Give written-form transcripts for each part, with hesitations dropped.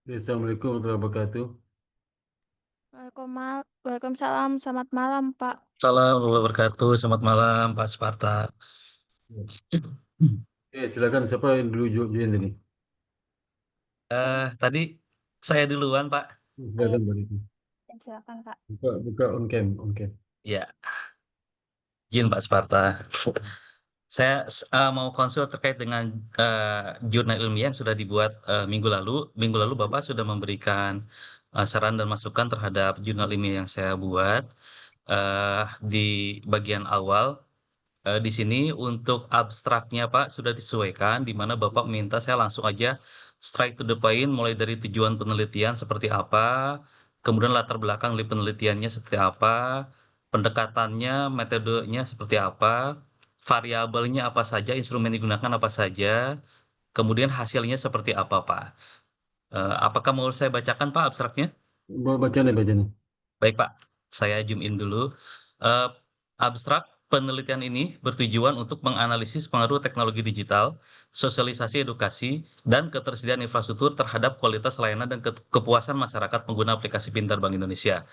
Assalamualaikum warahmatullahi wabarakatuh. Waalaikumsalam, selamat malam, Pak. Assalamualaikum warahmatullahi wabarakatuh. Selamat malam, Pak Sparta. Silakan siapa yang dulu join tadi? Tadi saya duluan, Pak. Ayo, Silakan Mbak Diti. silakan, Pak. Buka on cam. Ya, izin Pak Sparta. Saya mau konsul terkait dengan jurnal ilmiah yang sudah dibuat minggu lalu. Minggu lalu Bapak sudah memberikan saran dan masukan terhadap jurnal ilmiah yang saya buat. Di bagian awal, di sini untuk abstraknya Pak sudah disesuaikan, di mana Bapak minta saya langsung aja straight to the point, mulai dari tujuan penelitian seperti apa, kemudian latar belakang dari penelitiannya seperti apa, pendekatannya, metodenya seperti apa, variabelnya apa saja, instrumen digunakan apa saja, kemudian hasilnya seperti apa Pak. Apakah mau saya bacakan Pak abstraknya? Baca nih, baca nih. Baik Pak, saya zoom in dulu. Eh, Abstrak penelitian ini bertujuan untuk menganalisis pengaruh teknologi digital, sosialisasi edukasi, dan ketersediaan infrastruktur terhadap kualitas layanan dan kepuasan masyarakat pengguna aplikasi Pintar Bank Indonesia.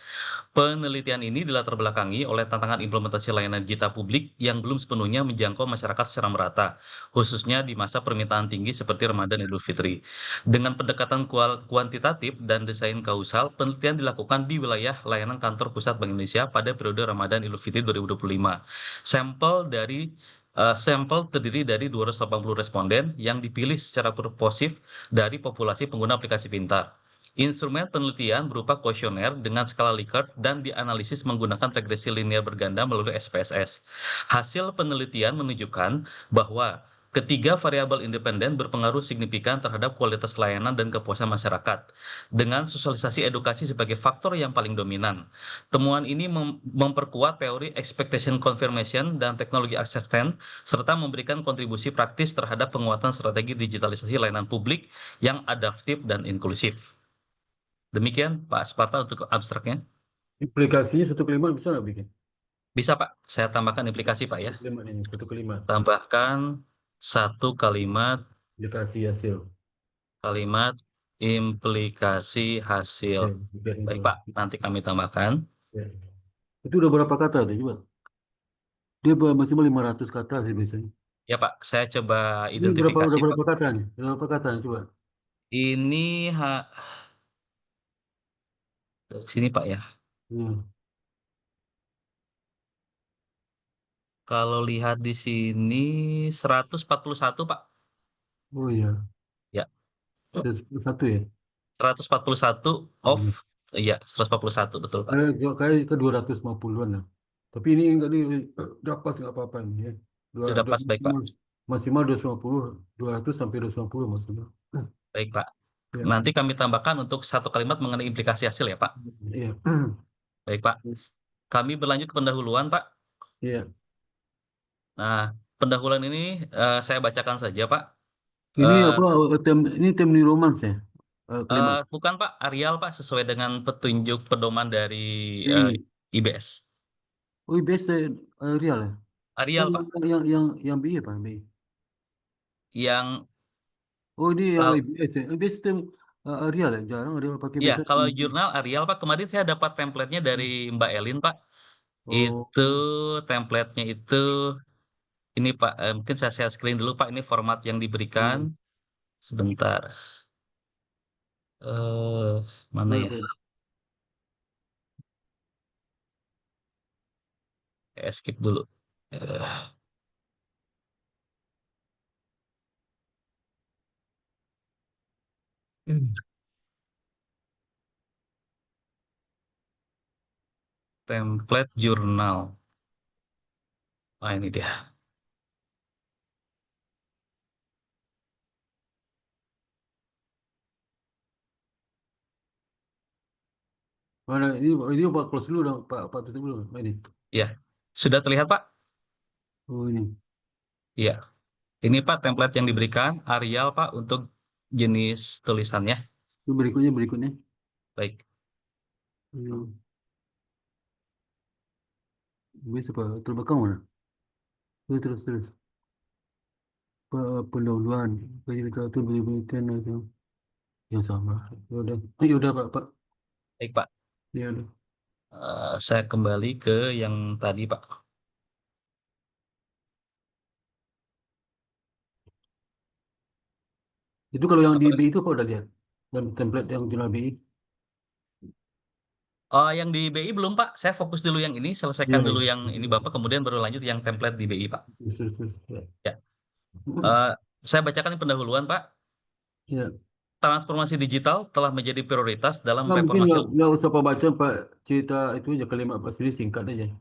Penelitian ini dilatar belakangi oleh tantangan implementasi layanan digital publik yang belum sepenuhnya menjangkau masyarakat secara merata, khususnya di masa permintaan tinggi seperti Ramadan Idul Fitri. Dengan pendekatan kuantitatif dan desain kausal, penelitian dilakukan di wilayah layanan kantor pusat Bank Indonesia pada periode Ramadan Idul Fitri 2025. Sampel terdiri dari 280 responden yang dipilih secara proportif dari populasi pengguna aplikasi pintar. Instrumen penelitian berupa kuesioner dengan skala Likert dan dianalisis menggunakan regresi linear berganda melalui SPSS. Hasil penelitian menunjukkan bahwa ketiga variabel independen berpengaruh signifikan terhadap kualitas layanan dan kepuasan masyarakat, dengan sosialisasi edukasi sebagai faktor yang paling dominan. Temuan ini memperkuat teori expectation confirmation dan teknologi acceptance, serta memberikan kontribusi praktis terhadap penguatan strategi digitalisasi layanan publik yang adaptif dan inklusif. Demikian Pak Sparta untuk abstraknya. Implikasinya 1 ke 5 bisa nggak bikin? Bisa Pak, saya tambahkan implikasi Pak ya. 1 ke 5 nih, 1 ke 5. Tambahkan satu kalimat, Aplikasi hasil. kalimat implikasi hasil. Ya, biar itu. Baik Pak, nanti kami tambahkan. Ya. Itu udah berapa kata tuh coba? Dia maksimal 500 kata sih biasanya. Ya Pak, saya coba Ini berapa identifikasi udah Pak. berapa kata nih? Udah berapa kata nih, coba? Ini dari sini Pak ya. Hmm. Kalau lihat di sini 141 Pak. Oh iya, Ya, ada 1 ya. 141 off. Hmm. Iya, 141 betul Pak. Kayak ke 250-an lah. Tapi ini enggak di dapat nggak apa-apa ini ya. Sudah Dua pas baik Pak. maksimal maksimal 250, 200 sampai 250 maksimal. Baik Pak. Ya, Nanti kami tambahkan untuk satu kalimat mengenai implikasi hasil ya Pak. iya. Baik Pak. Kami berlanjut ke pendahuluan Pak. Iya. Nah, pendahuluan ini saya bacakan saja Pak. Ini Eh, apa ini tem new romance ya? Kelima. Bukan Pak, Arial Pak, sesuai dengan petunjuk pedoman dari eh, BI. IBS. Oh, IBS real ya? Oh, Arial Pak, yang BI apa? BI. yang Oh, ini yang kalau IBS ya. IBS itu real ya? Jarang real pakai ya biasa. kalau jurnal Arial Pak, kemarin saya dapat template-nya dari Mbak Elin Pak. Oh, Itu template-nya itu ini Pak, mungkin saya share screen dulu Pak. Ini format yang diberikan. iya. Sebentar. Mana Boleh, ya? boleh. Skip dulu. Eh, Template jurnal. Ah, ini dia. Mana ini Pak close dulu dong, Pak tutup dulu. Ini. Ya, sudah terlihat Pak? Oh, ini. Iya. Ini Pak template yang diberikan Arial Pak untuk jenis tulisannya. Itu berikutnya. Baik. Hmm. Bisa Pak, terbelakang mana? Terus. Pendahuluan, kajian literatur, penelitian, yang sama. Ya udah, Pak, Pak. Baik, Pak. Ya udah. Saya kembali ke yang tadi, Pak. Itu kalau yang di Apa? BI itu kok udah lihat dan template yang jurnal BI. Yang di BI belum, Pak. Saya fokus dulu yang ini, Iya, selesaikan iya. dulu yang ini Bapak, kemudian baru lanjut yang template di BI, Pak. Terus, terus, terus. Ya. Ya. Eh, saya bacakan pendahuluan, Pak. Ya. Transformasi digital telah menjadi prioritas dalam Nah, mungkin reformasi. nggak usah Pak baca Pak, cerita itu aja kalimat Pak Sri singkat aja.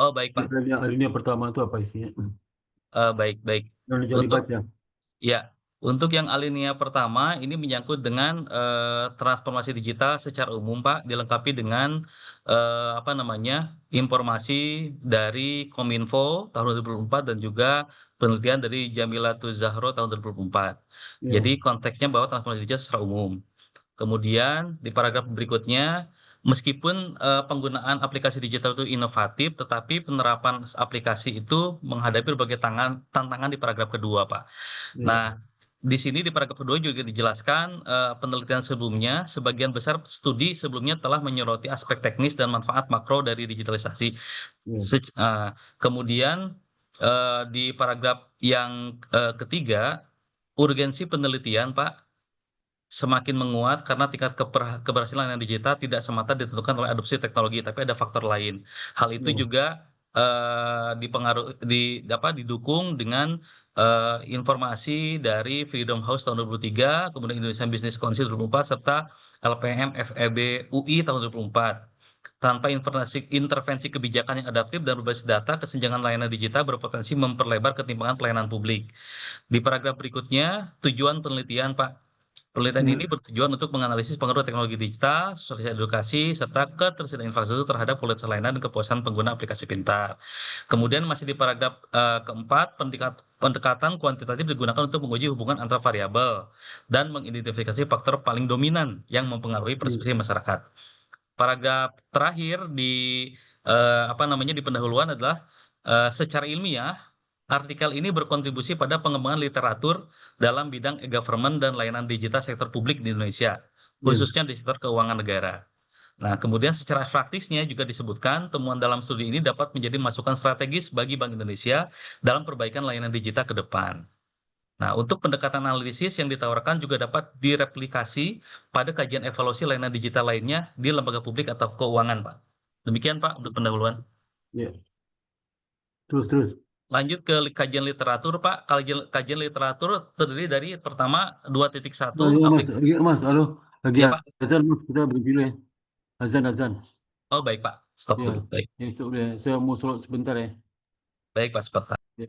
Oh, baik, Pak. Yang alinea pertama itu apa isinya? Baik, baik. Yang jadi Untuk baca. Ya, untuk yang alinea pertama ini menyangkut dengan transformasi digital secara umum, Pak, dilengkapi dengan apa namanya informasi dari Kominfo tahun 2004 dan juga penelitian dari Jamila Tuzahro tahun 2004. Jadi Ya. konteksnya bahwa transformasi digital secara umum. Kemudian di paragraf berikutnya, meskipun penggunaan aplikasi digital itu inovatif, tetapi penerapan aplikasi itu menghadapi berbagai tantangan di paragraf kedua, Pak. Ya. Nah, di sini di paragraf kedua juga dijelaskan penelitian sebelumnya, sebagian besar studi sebelumnya telah menyoroti aspek teknis dan manfaat makro dari digitalisasi. Ya. Kemudian di paragraf yang ketiga, urgensi penelitian, Pak, semakin menguat karena tingkat keberhasilan yang digital tidak semata ditentukan oleh adopsi teknologi, tapi ada faktor lain. Hal itu Ya. juga didukung dengan informasi dari Freedom House tahun 2003, kemudian Indonesian Business Council 2004, serta LPM FEB UI tahun 2004. Tanpa intervensi kebijakan yang adaptif dan berbasis data, kesenjangan layanan digital berpotensi memperlebar ketimpangan pelayanan publik. Di paragraf berikutnya, tujuan penelitian, Pak. Penelitian ini Ya. bertujuan untuk menganalisis pengaruh teknologi digital, sosialisasi edukasi, serta ketersediaan infrastruktur terhadap kualitas layanan dan kepuasan pengguna aplikasi pintar. Kemudian masih di paragraf keempat, pendekatan kuantitatif digunakan untuk menguji hubungan antara variabel dan mengidentifikasi faktor paling dominan yang mempengaruhi Ya. persepsi masyarakat. Paragraf terakhir di apa namanya di pendahuluan adalah secara ilmiah artikel ini berkontribusi pada pengembangan literatur dalam bidang e-government dan layanan digital sektor publik di Indonesia, Ya. khususnya di sektor keuangan negara. Nah, kemudian secara praktisnya juga disebutkan temuan dalam studi ini dapat menjadi masukan strategis bagi Bank Indonesia dalam perbaikan layanan digital ke depan. Nah, untuk pendekatan analisis yang ditawarkan juga dapat direplikasi pada kajian evaluasi layanan digital lainnya di lembaga publik atau keuangan, Pak. Demikian, Pak, untuk pendahuluan. Ya. Terus, terus. Lanjut ke kajian literatur, Pak. Kajian literatur terdiri dari pertama 2.1 Nah, ya, Mas, aplikasi. Mas, halo, lagi Ya, Pak. azan Mas, kita berhenti dulu ya. Azan, azan. Oh, baik, Pak. Stop Ya, dulu. Baik. ini saya mau sholat sebentar ya. Baik, Pak. Sebentar. Ya.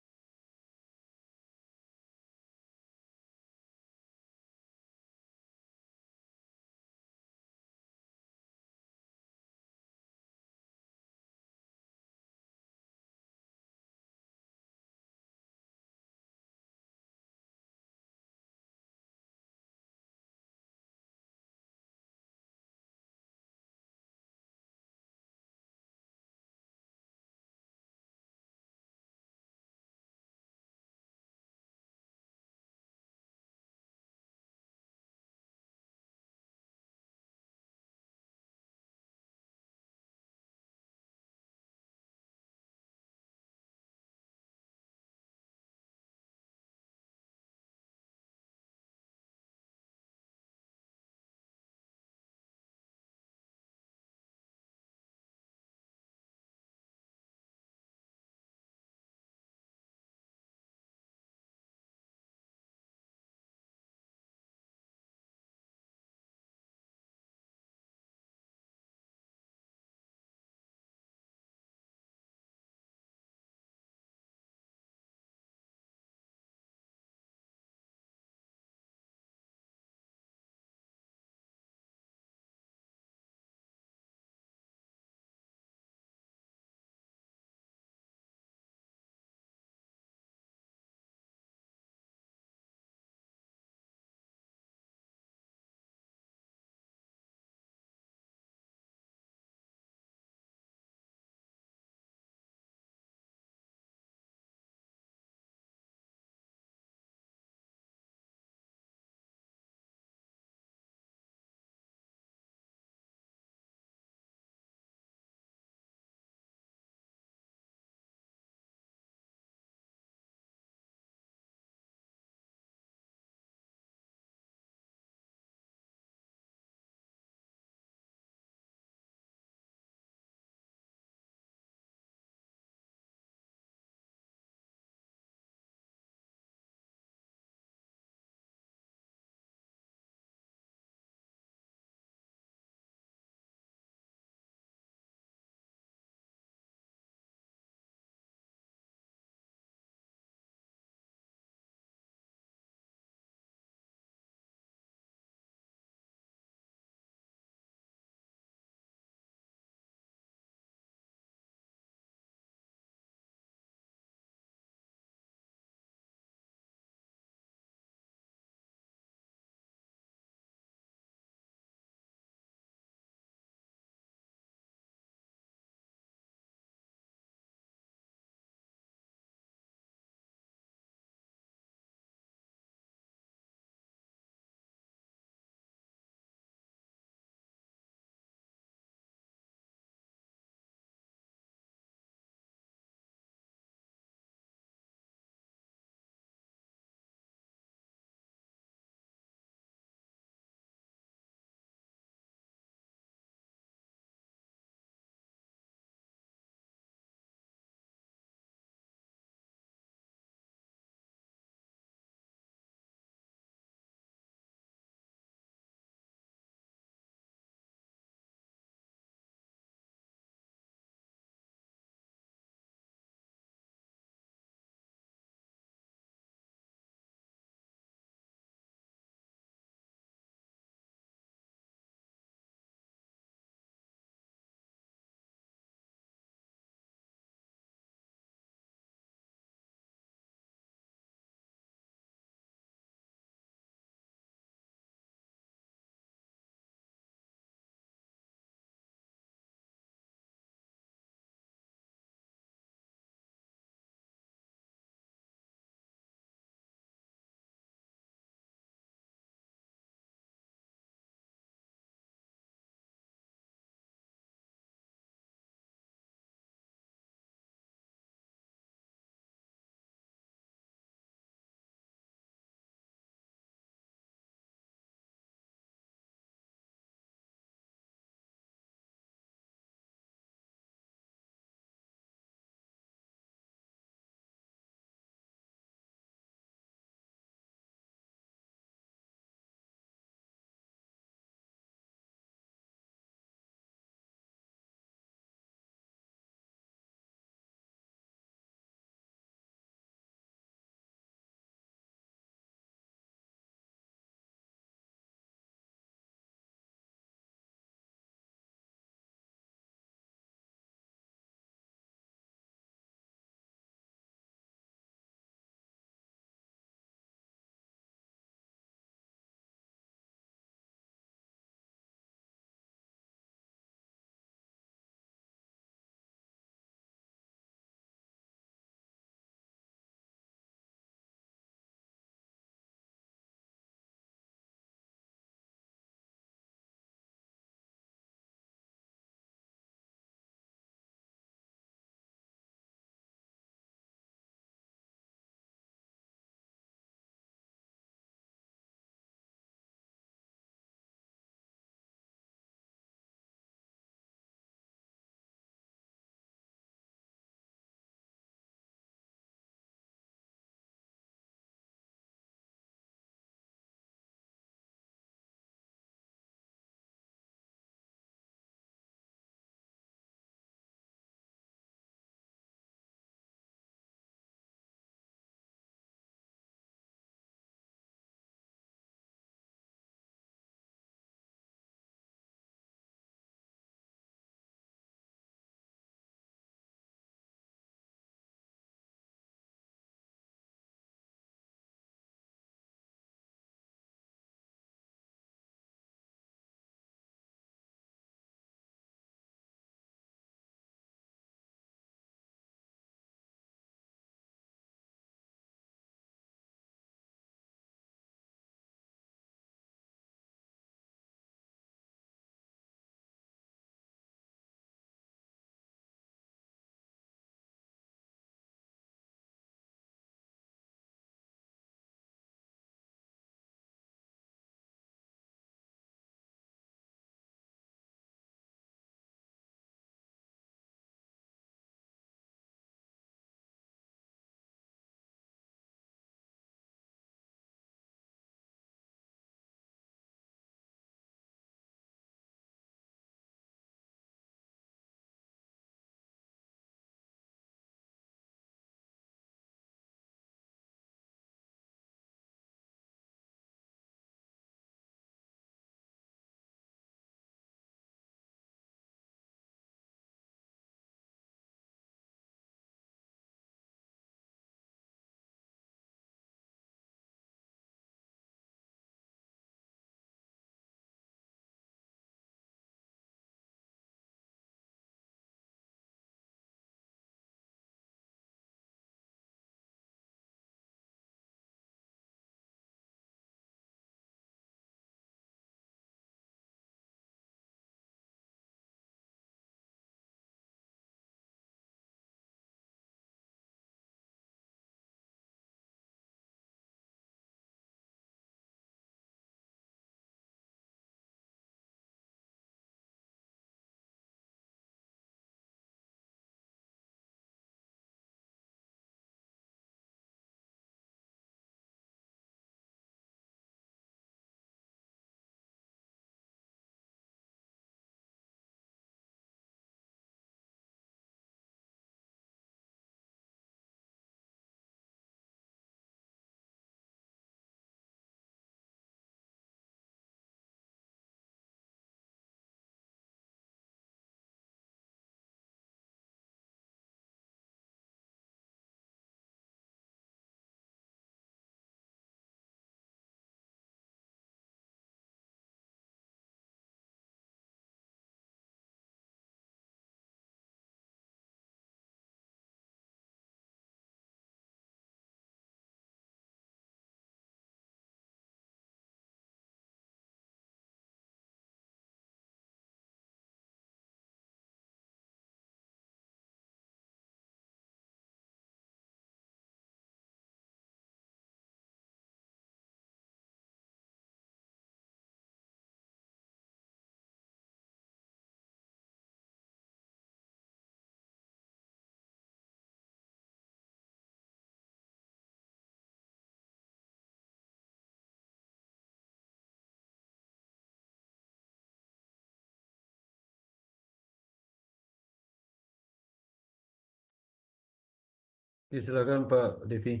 Ya, silakan Pak Devi.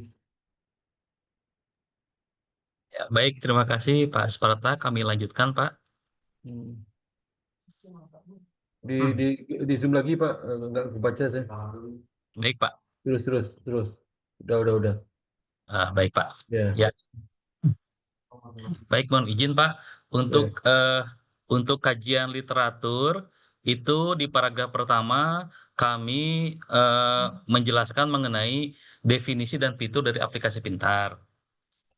Ya, baik, terima kasih Pak Sparta. Kami lanjutkan, Pak. Hmm. Di Zoom lagi Pak, nggak kebaca saya. Baik, Pak. Terus. Udah. Baik, Pak. Ya, Ya, baik, mohon izin, Pak. ya. Untuk kajian literatur itu di paragraf pertama kami menjelaskan mengenai definisi dan fitur dari aplikasi pintar.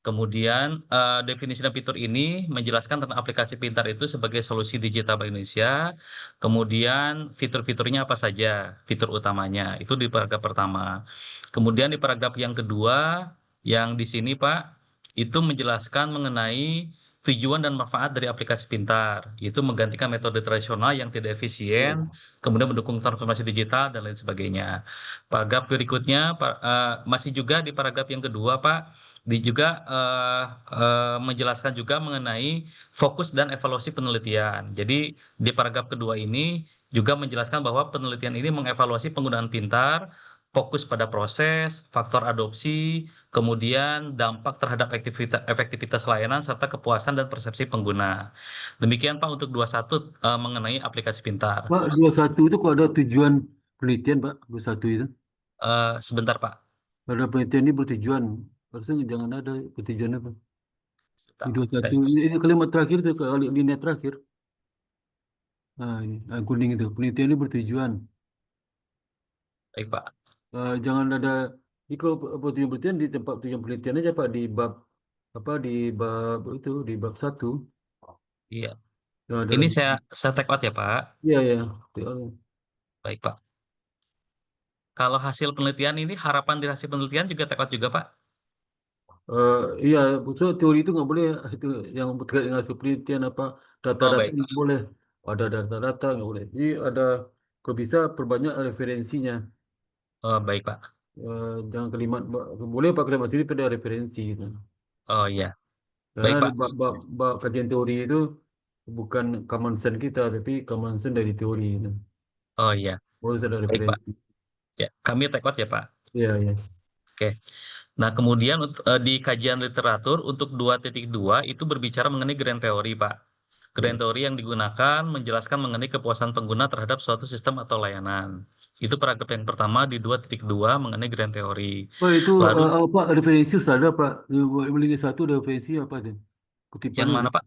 Kemudian definisi dan fitur ini menjelaskan tentang aplikasi pintar itu sebagai solusi digital Bank Indonesia. Kemudian fitur-fiturnya apa saja, fitur utamanya itu di paragraf pertama. Kemudian di paragraf yang kedua, yang di sini Pak, itu menjelaskan mengenai tujuan dan manfaat dari aplikasi pintar, yaitu menggantikan metode tradisional yang tidak efisien, kemudian mendukung transformasi digital dan lain sebagainya. Paragraf berikutnya masih juga di paragraf yang kedua Pak, juga menjelaskan juga mengenai fokus dan evaluasi penelitian. Jadi di paragraf kedua ini juga menjelaskan bahwa penelitian ini mengevaluasi penggunaan pintar, fokus pada proses, faktor adopsi, kemudian dampak terhadap efektivitas layanan serta kepuasan dan persepsi pengguna. Demikian Pak untuk 21 mengenai aplikasi pintar. Pak, 21 itu kok ada tujuan penelitian Pak, 21 itu. Sebentar Pak. Ada penelitian ini bertujuan. Harusnya jangan ada bertujuan apa. Di Sebentar, 21, ini kalimat terakhir itu, linia terakhir. Nah, ini, kuning itu. Penelitian ini bertujuan. baik Pak. Jangan ada, ini kalau tujuan penelitian di tempat tujuan penelitian aja Pak, di bab, apa, di bab itu, di bab 1. Iya. Ya, ada Ini lagi. saya take out ya Pak. Iya, ya. Baik Pak. Kalau hasil penelitian ini harapan dari hasil penelitian juga take out juga Pak. Iya, so teori itu nggak boleh, itu yang berkait dengan hasil penelitian apa, Oh data-data baik nggak Pak. boleh. Ada data-data nggak boleh. Jadi ada, kalau bisa perbanyak referensinya. Oh baik Pak. Jangan kalimat, boleh pakai kalimat sini pada referensi gitu. Oh iya. Karena Baik di Pak. bab kajian teori itu bukan common sense kita, tapi common sense dari teori itu. Oh iya. Boleh ada Baik Pak. referensi. Ya, kami take out ya Pak. Iya, iya. Oke. Nah, kemudian di kajian literatur untuk 2.2 itu berbicara mengenai grand teori, Pak. Grand Iya. teori yang digunakan menjelaskan mengenai kepuasan pengguna terhadap suatu sistem atau layanan. Itu paragraf yang pertama di 2.2 mengenai grand teori. Oh itu, Lalu apa referensi sudah ada Pak? Di Lini satu ada referensi apa itu? yang Kutipannya. mana, Pak?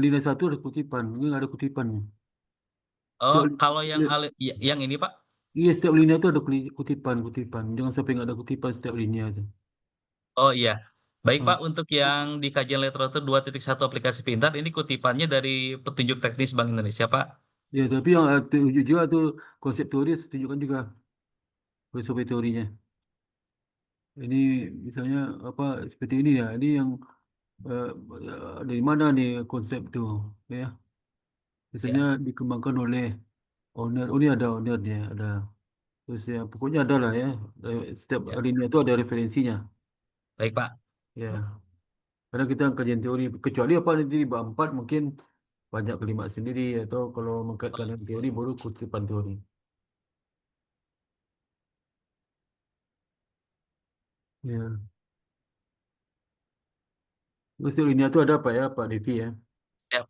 Lini satu ada kutipan, ini nggak ada kutipannya. Oh, Setiap, kalau yang ini, Pak. iya, setiap linia itu ada kutipan. Jangan sampai nggak ada kutipan setiap linia itu. Oh iya. Baik, Ah, Pak, untuk yang di kajian literatur 2.1 aplikasi pintar ini kutipannya dari petunjuk teknis Bank Indonesia, Pak. ya, tapi yang tunjuk juga tuh konsep teori tunjukkan juga filosofi teorinya. Ini misalnya apa seperti ini ya. Ini yang eh, dari mana nih konsep itu ya? Biasanya Ya, dikembangkan oleh owner. Oh, ini ada ownernya, ada. Terus ya pokoknya ada lah ya. Setiap ya. linia itu ada referensinya. Baik, Pak. Ya. Karena kita kajian teori, kecuali apa nanti di bab 4 mungkin banyak kalimat sendiri atau kalau mengkaitkan dengan teori baru kutipan teori. Ya. Terus teorinya itu ada apa ya Pak Devi ya? Ya.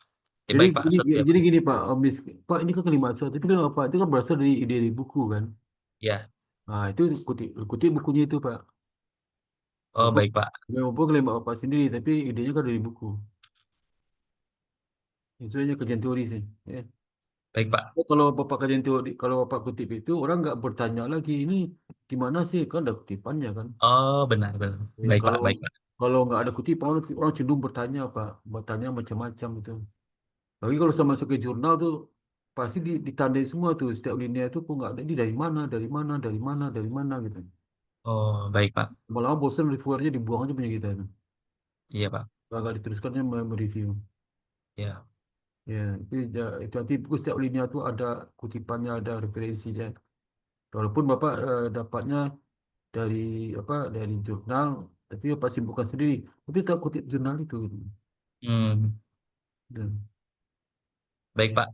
Jadi Baik, Pak. gini, Setia, jadi Pak. gini Pak, Pak ini kan kalimat saya, tapi kan apa? Itu kan berasal dari ide di buku kan? Ya. Nah itu kutip bukunya itu Pak. Oh, Walaupun, baik, Pak. walaupun kalimat Bapak sendiri, tapi idenya kan dari buku. Itu hanya kajian teori sih. Ya. Baik, Pak. Kalau Bapak kajian teori, kalau Bapak kutip itu orang nggak bertanya lagi ini gimana sih kan ada kutipannya kan? Oh, benar, benar. Ya, Baik, Pak. kalau Baik, Pak. kalau nggak ada kutipan orang cenderung bertanya Pak, bertanya macam-macam itu. Lagi kalau saya masuk ke jurnal tuh pasti ditandai semua tuh setiap linia itu kok nggak ada ini dari mana gitu. Oh, baik, Pak. Malah bosan reviewernya dibuang aja punya kita itu. Iya, Pak. Agak diteruskannya mereview. Ya. Ya, itu nanti buku setiap linia tuh ada kutipannya, ada referensinya. Walaupun Bapak dapatnya dari apa dari jurnal, tapi Bapak simpulkan sendiri. Tapi tak kutip jurnal itu. Gitu. Hmm. Dan, Baik, Pak.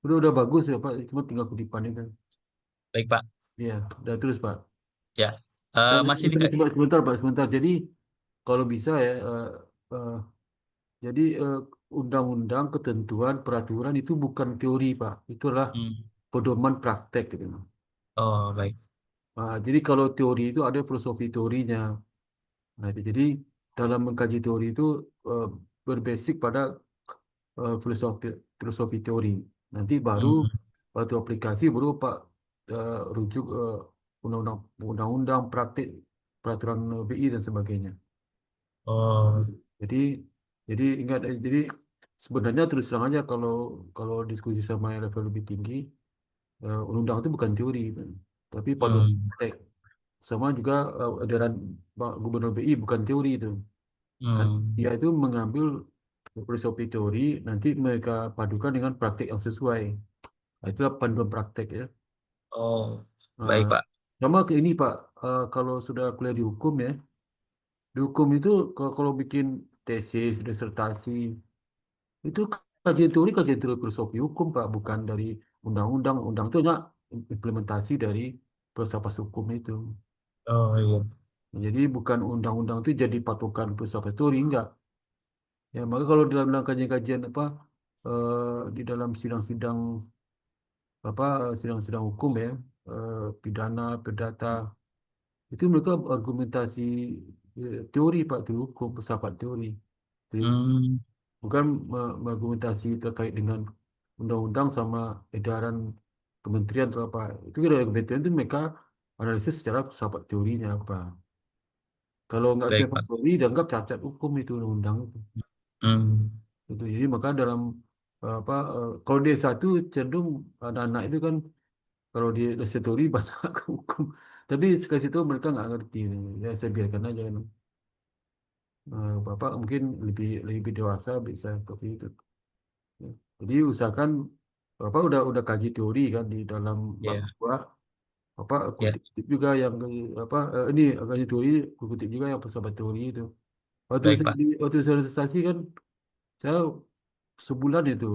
udah bagus ya Pak, cuma tinggal kutipannya kan. Baik, Pak. Iya, udah terus Pak. Ya, masih Coba sebentar Pak, sebentar. Jadi kalau bisa ya, eh, jadi undang-undang, ketentuan, peraturan itu bukan teori Pak, itu adalah Hmm. pedoman praktek gitu. Oh, baik. Jadi kalau teori itu ada filosofi teorinya. Nah, jadi dalam mengkaji teori itu eh, berbasis pada filosofi filosofi teori. Nanti baru Hmm. waktu aplikasi baru Pak rujuk undang-undang undang-undang praktik peraturan BI dan sebagainya. Oh. Jadi jadi ingat jadi sebenarnya terus terang aja kalau kalau diskusi sama yang level lebih tinggi undang-undang itu bukan teori, tapi paduan Hmm. praktek. Sama juga edaran Pak Gubernur BI bukan teori itu. Kan Hmm. dia itu mengambil filosofi teori nanti mereka padukan dengan praktek yang sesuai. Nah, itulah panduan praktek ya. Oh, Nah, baik, Pak. sama ke ini Pak, kalau sudah kuliah di hukum ya, di hukum itu kalau bikin tesis, disertasi, itu kajian teori filosofi hukum Pak, bukan dari undang-undang. Undang itu hanya implementasi dari filsafat hukum itu. Oh, iya. Jadi bukan undang-undang itu jadi patokan filsafat teori, enggak. Ya, maka kalau dalam kajian-kajian apa di dalam sidang-sidang sidang-sidang hukum ya, pidana, perdata, itu mereka argumentasi teori Pak, teori hukum, filsafat teori. Jadi, Hmm. bukan argumentasi terkait dengan undang-undang sama edaran kementerian atau apa. Itu kira kementerian itu mereka analisis secara filsafat teorinya apa. Kalau nggak Baik, filsafat Pak. teori dianggap cacat hukum itu undang-undang itu. Hmm. Gitu. Jadi maka dalam kalau dia satu cenderung anak-anak itu kan kalau di teori banyak ke hukum. Tapi sekali itu mereka nggak ngerti. Ya saya biarkan aja kan. Bapak mungkin lebih lebih dewasa bisa seperti itu. Ya. Jadi usahakan Bapak udah kaji teori kan di dalam bab Ya, 2. Bapak ya. kutip juga yang ini kaji teori kutip juga yang persahabat teori itu. Baik, Pak. Waktu saya registrasi kan saya sebulan itu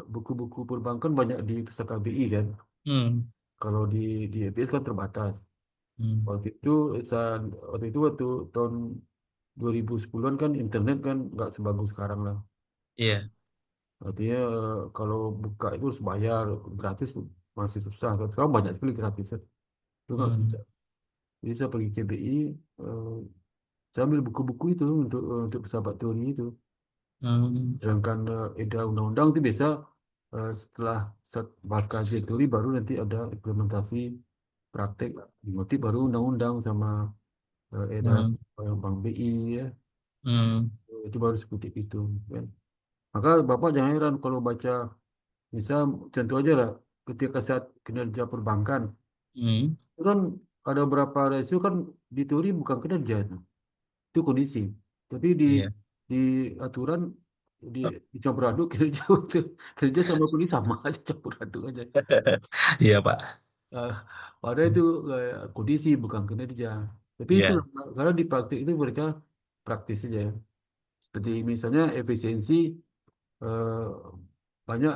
buku-buku perbankan banyak di pustaka BI kan. Hmm. Kalau di EPS kan terbatas. Hmm. Waktu itu waktu tahun 2010-an kan internet kan nggak sebagus sekarang lah. Iya. Artinya kalau buka itu harus bayar, gratis masih susah. Sekarang banyak sekali gratis kan. Itu nggak susah. Hmm. Jadi saya pergi ke BI, eh, saya ambil buku-buku itu untuk pesawat teori itu. Hmm. Sedangkan edah undang-undang itu biasa setelah bahas kajian teori baru nanti ada implementasi praktek dimotif baru undang-undang sama edaran Hmm. Bank BI ya. Hmm. Itu baru seperti itu kan. Maka Bapak jangan heran kalau baca misal contoh aja lah ketika saat kinerja perbankan Hmm. itu kan ada beberapa rasio kan di teori bukan kinerja itu kondisi. Tapi Iya. di aturan di, dicampur aduk kinerja kinerja sama kondisi sama aja campur aduk aja. Iya, Pak. Eh, Padahal itu kondisi bukan kinerja. Tapi itu Iya. karena di praktik itu mereka praktis saja. Seperti misalnya efisiensi eh, banyak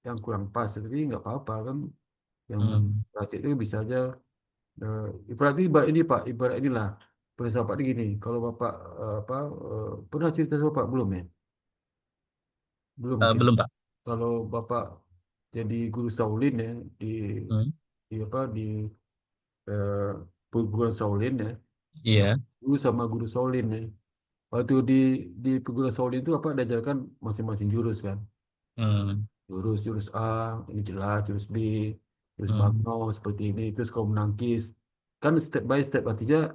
yang kurang pas, tapi nggak apa-apa kan. Yang Hmm. praktik itu bisa aja. Ibarat ini Pak, ibarat inilah filsafat ini gini. Kalau Bapak pernah cerita sama Bapak belum ya? Belum mungkin. Belum, Pak. Kalau Bapak jadi guru Shaolin ya di Hmm. di eh, perguruan Shaolin ya. Iya. Guru sama guru Shaolin ya. Waktu di perguruan Shaolin itu apa diajarkan masing-masing jurus kan. Hmm. Jurus A ini jelas, jurus B, jurus Hmm. bangau seperti ini. Terus kalau menangkis kan step by step artinya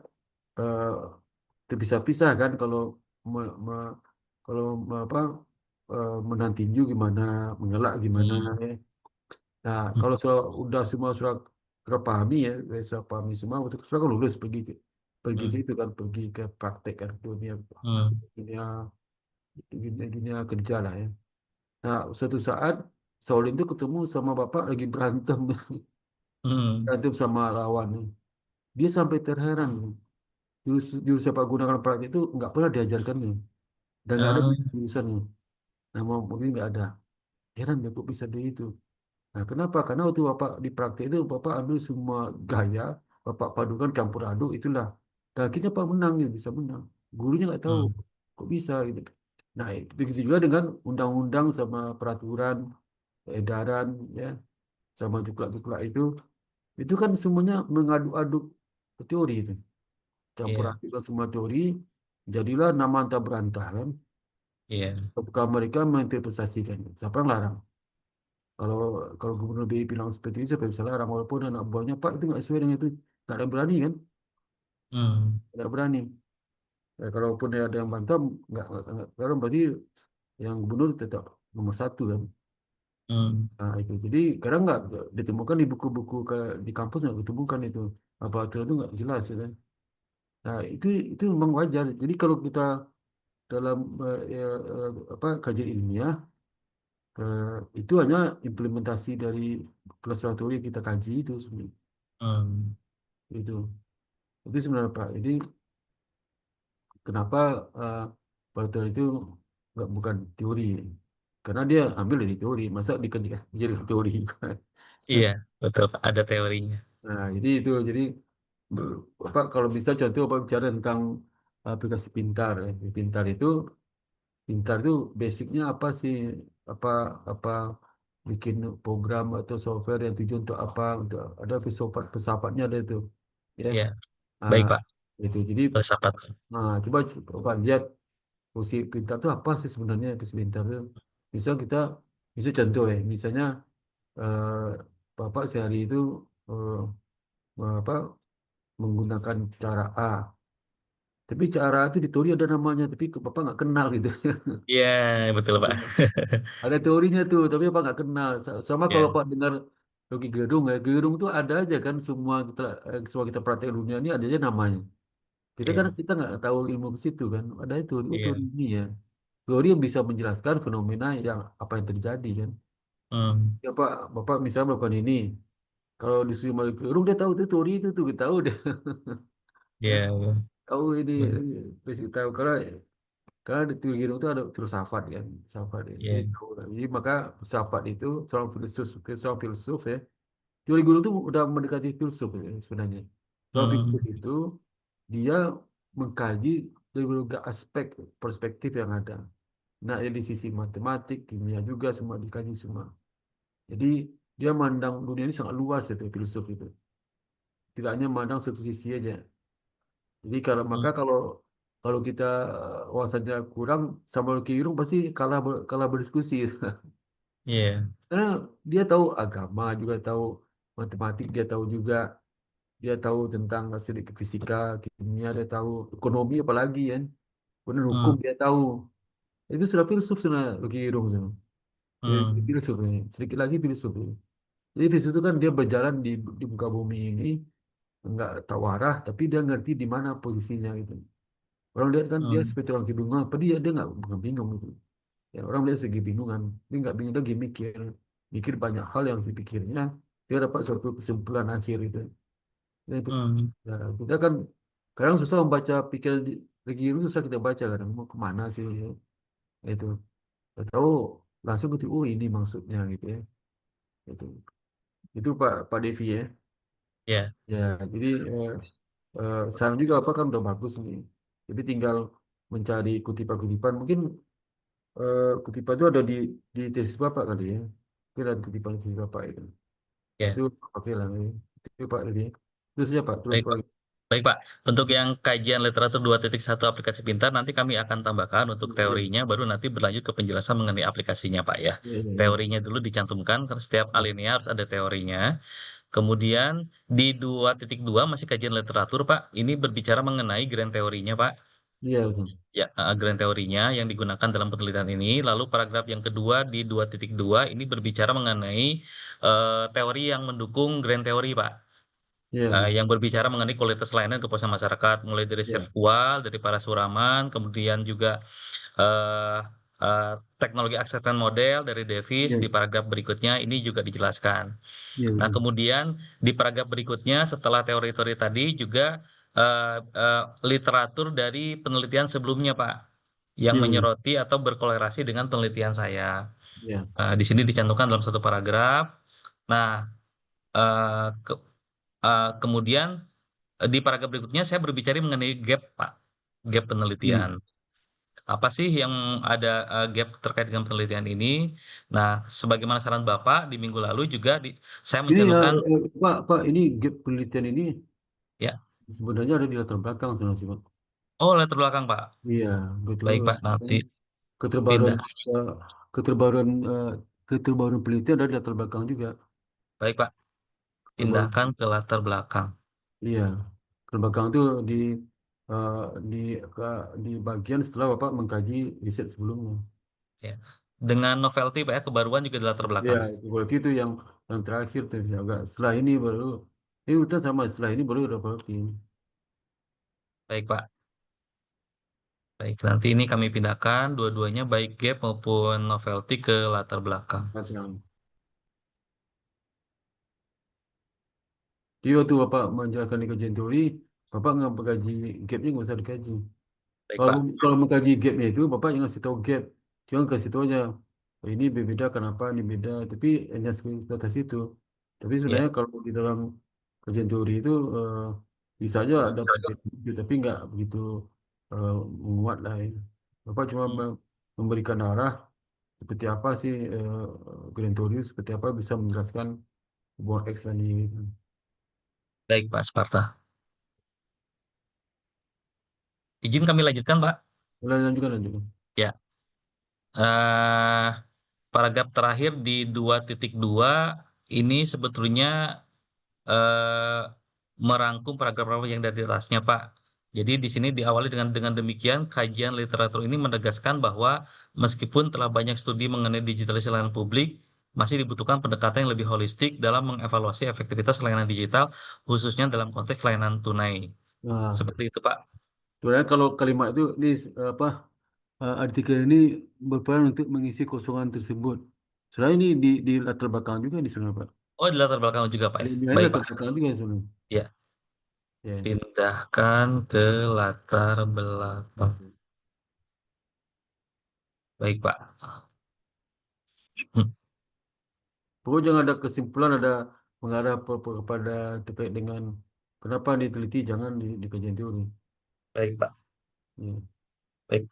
eh, terpisah-pisah kan kalau me- me- kalau menahan tinju gimana, mengelak gimana Hmm. ya. Nah, kalau udah semua sudah pahami ya, sudah pahami semua, sudah kan lulus pergi ke Hmm. itu kan, pergi ke praktek kan dunia Hmm. dunia dunia kerja lah ya. Nah, suatu saat Shaolin itu ketemu sama bapak lagi berantem, Hmm. berantem sama lawan nih. Dia sampai terheran. Jurus jurus sepak gunakan praktek itu nggak pernah diajarkan nih, dan nggak ada Hmm. jurusannya. Nama mungkin nggak ada. Heran dia kok bisa dari itu. Nah, kenapa? Karena waktu Bapak di praktek itu Bapak ambil semua gaya, Bapak padukan campur aduk itulah. Dan akhirnya Pak menang ya, bisa menang. Gurunya nggak tahu Hmm. kok bisa gitu. Nah, begitu juga dengan undang-undang sama peraturan, edaran ya, sama juklak-juklak itu kan semuanya mengaduk-aduk teori itu. Campur Iya, adukkan semua teori, jadilah nama antah berantah kan. iya, Ketika mereka menginterpretasikan, siapa yang larang? Kalau kalau gubernur BI bilang seperti itu, siapa yang bisa larang? Walaupun anak buahnya Pak itu nggak sesuai dengan itu, nggak ada yang berani kan? hmm, Nggak berani. Ya, kalaupun ada yang bantah, karena berarti yang gubernur tetap nomor satu kan. hmm, Nah itu, jadi kadang nggak ditemukan di buku-buku di kampus nggak ditemukan itu apa itu nggak jelas ya kan. Nah itu memang wajar. Jadi kalau kita dalam apa kajian ilmiah itu hanya implementasi dari teori yang kita kaji itu sebenarnya. hmm. Itu itu sebenarnya Pak. Jadi kenapa eh, Plato itu nggak bukan teori? Karena dia ambil dari teori, masa dikaji jadi teori. Iya, betul Pak, ada teorinya. Nah, jadi apa kalau bisa contoh apa bicara tentang aplikasi pintar, ya. Pintar itu basicnya apa sih? Apa apa bikin program atau software yang tujuan untuk apa? Untuk ada filsafatnya ada itu, ya. Iya, Nah, baik Pak, itu jadi filsafat. nah coba lihat fungsi pintar itu apa sih sebenarnya fungsi pintar itu. Misal kita bisa contoh ya, misalnya eh, Bapak sehari itu eh, apa menggunakan cara A. Tapi cara itu di teori ada namanya, tapi Bapak nggak kenal gitu. Iya, betul Pak. Ada teorinya tuh, tapi Bapak nggak kenal. Sama kalau Iya, Bapak dengar Rocky Gerung ya, Gerung tuh ada aja kan semua kita praktek dunia ini ada aja namanya. iya, Kita nggak tahu ilmu ke situ kan, ada itu, oh iya. teori ini ya. Teori yang bisa menjelaskan fenomena yang apa yang terjadi kan. Hmm, Ya Pak, Bapak misalnya melakukan ini, kalau disuruh Rocky Gerung dia tahu itu teori itu tuh, tahu deh. iya, iya. Tahu Hmm, ini, pasti tahu karena di teori itu ada filsafat kan, filsafat ya. Jadi iya. tahu lah. Jadi maka filsafat itu seorang filsuf ya. Teori guru itu udah mendekati filsuf ya, sebenarnya. Seorang filsuf Hmm, itu dia mengkaji dari berbagai aspek perspektif yang ada. Nah, dari sisi matematik, kimia juga semua dikaji semua. Jadi dia mandang dunia ini sangat luas itu filsuf itu. Tidak hanya mandang satu sisi aja. Jadi hmm, kalau kalau kita wawasannya kurang sama Rocky Gerung pasti kalah berdiskusi. iya. Karena dia tahu agama juga tahu matematik dia tahu juga dia tahu tentang sedikit fisika kimia dia tahu ekonomi apalagi kan kemudian hukum Hmm, dia tahu itu sudah filsuf sudah Rocky Gerung sudah. hmm, Filsuf ini sedikit lagi filsuf ini. Jadi filsuf itu kan dia berjalan di muka bumi ini nggak tahu arah tapi dia ngerti di mana posisinya gitu. Orang lihat kan dia hmm, seperti orang kebingungan, apa dia nggak bukan bingung gitu. Ya, orang lihat sebagai bingungan, dia nggak bingung lagi mikir banyak hal yang dipikirnya, dia dapat suatu kesimpulan akhir itu. Ya, hmm, ya, kita kan kadang susah membaca pikiran lagi itu susah kita baca kadang mau kemana sih ya. Itu. Kita tahu langsung gitu, oh ini maksudnya gitu ya. Itu Pak Devi ya. iya, Ya, jadi sekarang juga apa kan udah bagus nih. Jadi tinggal mencari kutipan-kutipan. Mungkin kutipan itu ada di tesis Bapak kali ya. Mungkin ada kutipan tesis Bapak itu. iya. Itu oke lah. Ya. Itu Pak Devi. Terus ya Pak, terus Baik Pak. lagi. Baik Pak, untuk yang kajian literatur 2.1 aplikasi pintar nanti kami akan tambahkan untuk Iya, iya, teorinya baru nanti berlanjut ke penjelasan mengenai aplikasinya Pak ya. iya, iya, iya. Teorinya dulu dicantumkan karena setiap Iya, alinea harus ada teorinya. Kemudian di 2.2 masih kajian literatur Pak, ini berbicara mengenai grand teorinya Pak. iya, betul. Ya, grand teorinya yang digunakan dalam penelitian ini. Lalu paragraf yang kedua di 2.2 ini berbicara mengenai teori yang mendukung grand teori Pak. Iya, betul. Yang berbicara mengenai kualitas layanan kepuasan masyarakat, mulai dari Iya, Servqual, dari para suraman, kemudian juga eh, teknologi acceptance model dari Davis iya, di paragraf berikutnya ini juga dijelaskan. iya, Nah, betul. kemudian di paragraf berikutnya setelah teori-teori tadi juga literatur dari penelitian sebelumnya, Pak, yang Iya, betul. menyoroti atau berkolerasi dengan penelitian saya. Iya, Di sini dicantumkan dalam satu paragraf. Nah, eh, ke- kemudian di paragraf berikutnya saya berbicara mengenai gap, Pak. Gap penelitian. Hmm. Apa sih yang ada gap terkait dengan penelitian ini? Nah, sebagaimana saran Bapak di minggu lalu juga saya Ini mencantumkan, Pak, ini gap penelitian ini ya. sebenarnya ada di latar belakang sebenarnya, Pak. Oh, latar belakang, Pak. Iya, gitu. Baik, Pak. Nanti Keterbaruan pindah. eh, keterbaruan keterbaruan penelitian ada di latar belakang juga. Baik, Pak. Keterbaruan, Pindahkan ke latar belakang. iya. Latar belakang itu eh, di di bagian setelah Bapak mengkaji riset sebelumnya. Ya. Dengan novelty, Pak, ya, kebaruan juga di latar Iya, belakang. berarti itu yang terakhir tuh agak setelah ini baru ini udah sama setelah ini baru udah berarti. Baik, Pak. Baik, nanti ini kami pindahkan dua-duanya baik gap maupun novelty ke latar belakang. Belakang. Jadi waktu Bapak menjelaskan di kajian teori, Bapak nggak mengkaji gapnya nggak usah dikaji. Baik, Kalau Pak. kalau mengkaji gapnya itu, Bapak jangan kasih tahu gap. Jangan kasih tahu aja, "Oh, ini berbeda kenapa, ini beda." Tapi hanya sebatas itu. Tapi Ya. sebenarnya kalau di dalam kajian teori itu bisa aja ada perbedaan, itu, tapi nggak begitu eh, menguat lah ya. Bapak cuma Hmm. memberikan arah seperti apa sih kajian teori, seperti apa bisa menjelaskan buah X tadi. Baik, Pak Sparta. Izin kami lanjutkan, Pak. Mulai lanjutkan lanjutkan. Ya. eh Paragraf terakhir di 2.2 ini sebetulnya eh, merangkum paragraf-paragraf yang dari atasnya, Pak. Jadi di sini diawali dengan demikian, kajian literatur ini menegaskan bahwa meskipun telah banyak studi mengenai digitalisasi layanan publik, masih dibutuhkan pendekatan yang lebih holistik dalam mengevaluasi efektivitas layanan digital, khususnya dalam konteks layanan tunai. Nah, Seperti itu, Pak. sebenarnya kalau kalimat itu ini apa artikel ini berperan untuk mengisi kosongan tersebut. Selain ini di latar belakang juga di sana Pak. Oh, di latar belakang juga, Pak, ya. Ini Baik, latar Pak. belakang juga sebenarnya. Ya, Ya. pindahkan ke latar belakang. Baik, Pak. Hmm, Pokoknya jangan ada kesimpulan ada mengarah kepada terkait dengan kenapa diteliti jangan di kajian teori. Baik, Pak. Ya. Baik.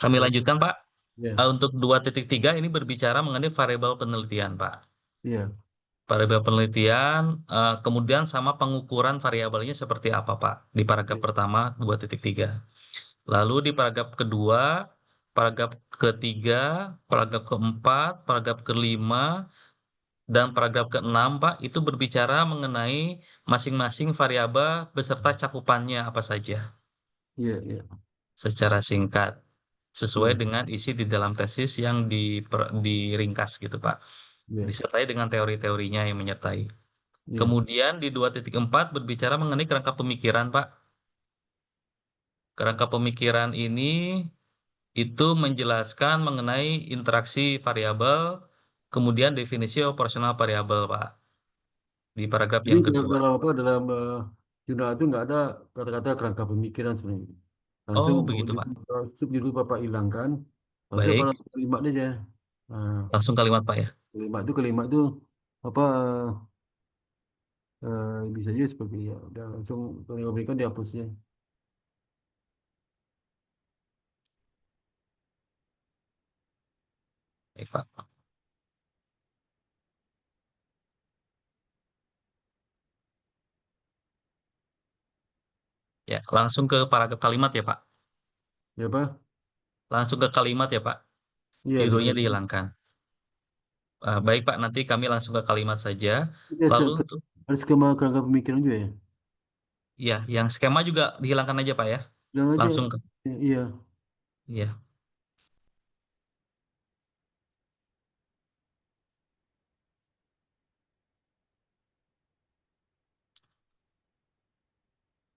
Kami Kalau lanjutkan, Pak. ya, Untuk 2.3 ini berbicara mengenai variabel penelitian, Pak. iya, Variabel penelitian, kemudian sama pengukuran variabelnya seperti apa, Pak? Di paragraf iya, pertama 2.3. Lalu di paragraf kedua, paragraf ketiga, paragraf keempat, paragraf kelima, dan paragraf keenam, Pak, itu berbicara mengenai masing-masing variabel beserta cakupannya apa saja iya, iya, secara singkat, sesuai iya, dengan isi di dalam tesis yang diringkas gitu, Pak. iya, Disertai dengan teori-teorinya yang menyertai. iya. Kemudian di 2.4 berbicara mengenai kerangka pemikiran, Pak. Kerangka pemikiran ini itu menjelaskan mengenai interaksi variabel, kemudian definisi operasional variabel, Pak. Di paragraf Jadi yang kedua. dalam apa dalam jurnal itu nggak ada kata-kata kerangka pemikiran sebenarnya. Langsung Oh, begitu, Pak. subjudul Bapak hilangkan, langsung pada Baik, kalimat aja. Nah, langsung kalimat, Pak, ya. kalimat itu apa bisa aja seperti ya udah langsung kalau berikan dihapusnya. Baik, Pak. Ya, langsung ke paragraf kalimat ya, Pak. Ya Pak? Langsung ke kalimat ya, Pak. Iya Judulnya sudah. dihilangkan. Baik, Pak, nanti kami langsung ke kalimat saja. Kita Lalu untuk harus skema kerangka pemikiran juga ya. ya, yang skema juga dihilangkan aja, Pak, ya. Bilang aja. Langsung ke Iya, ya.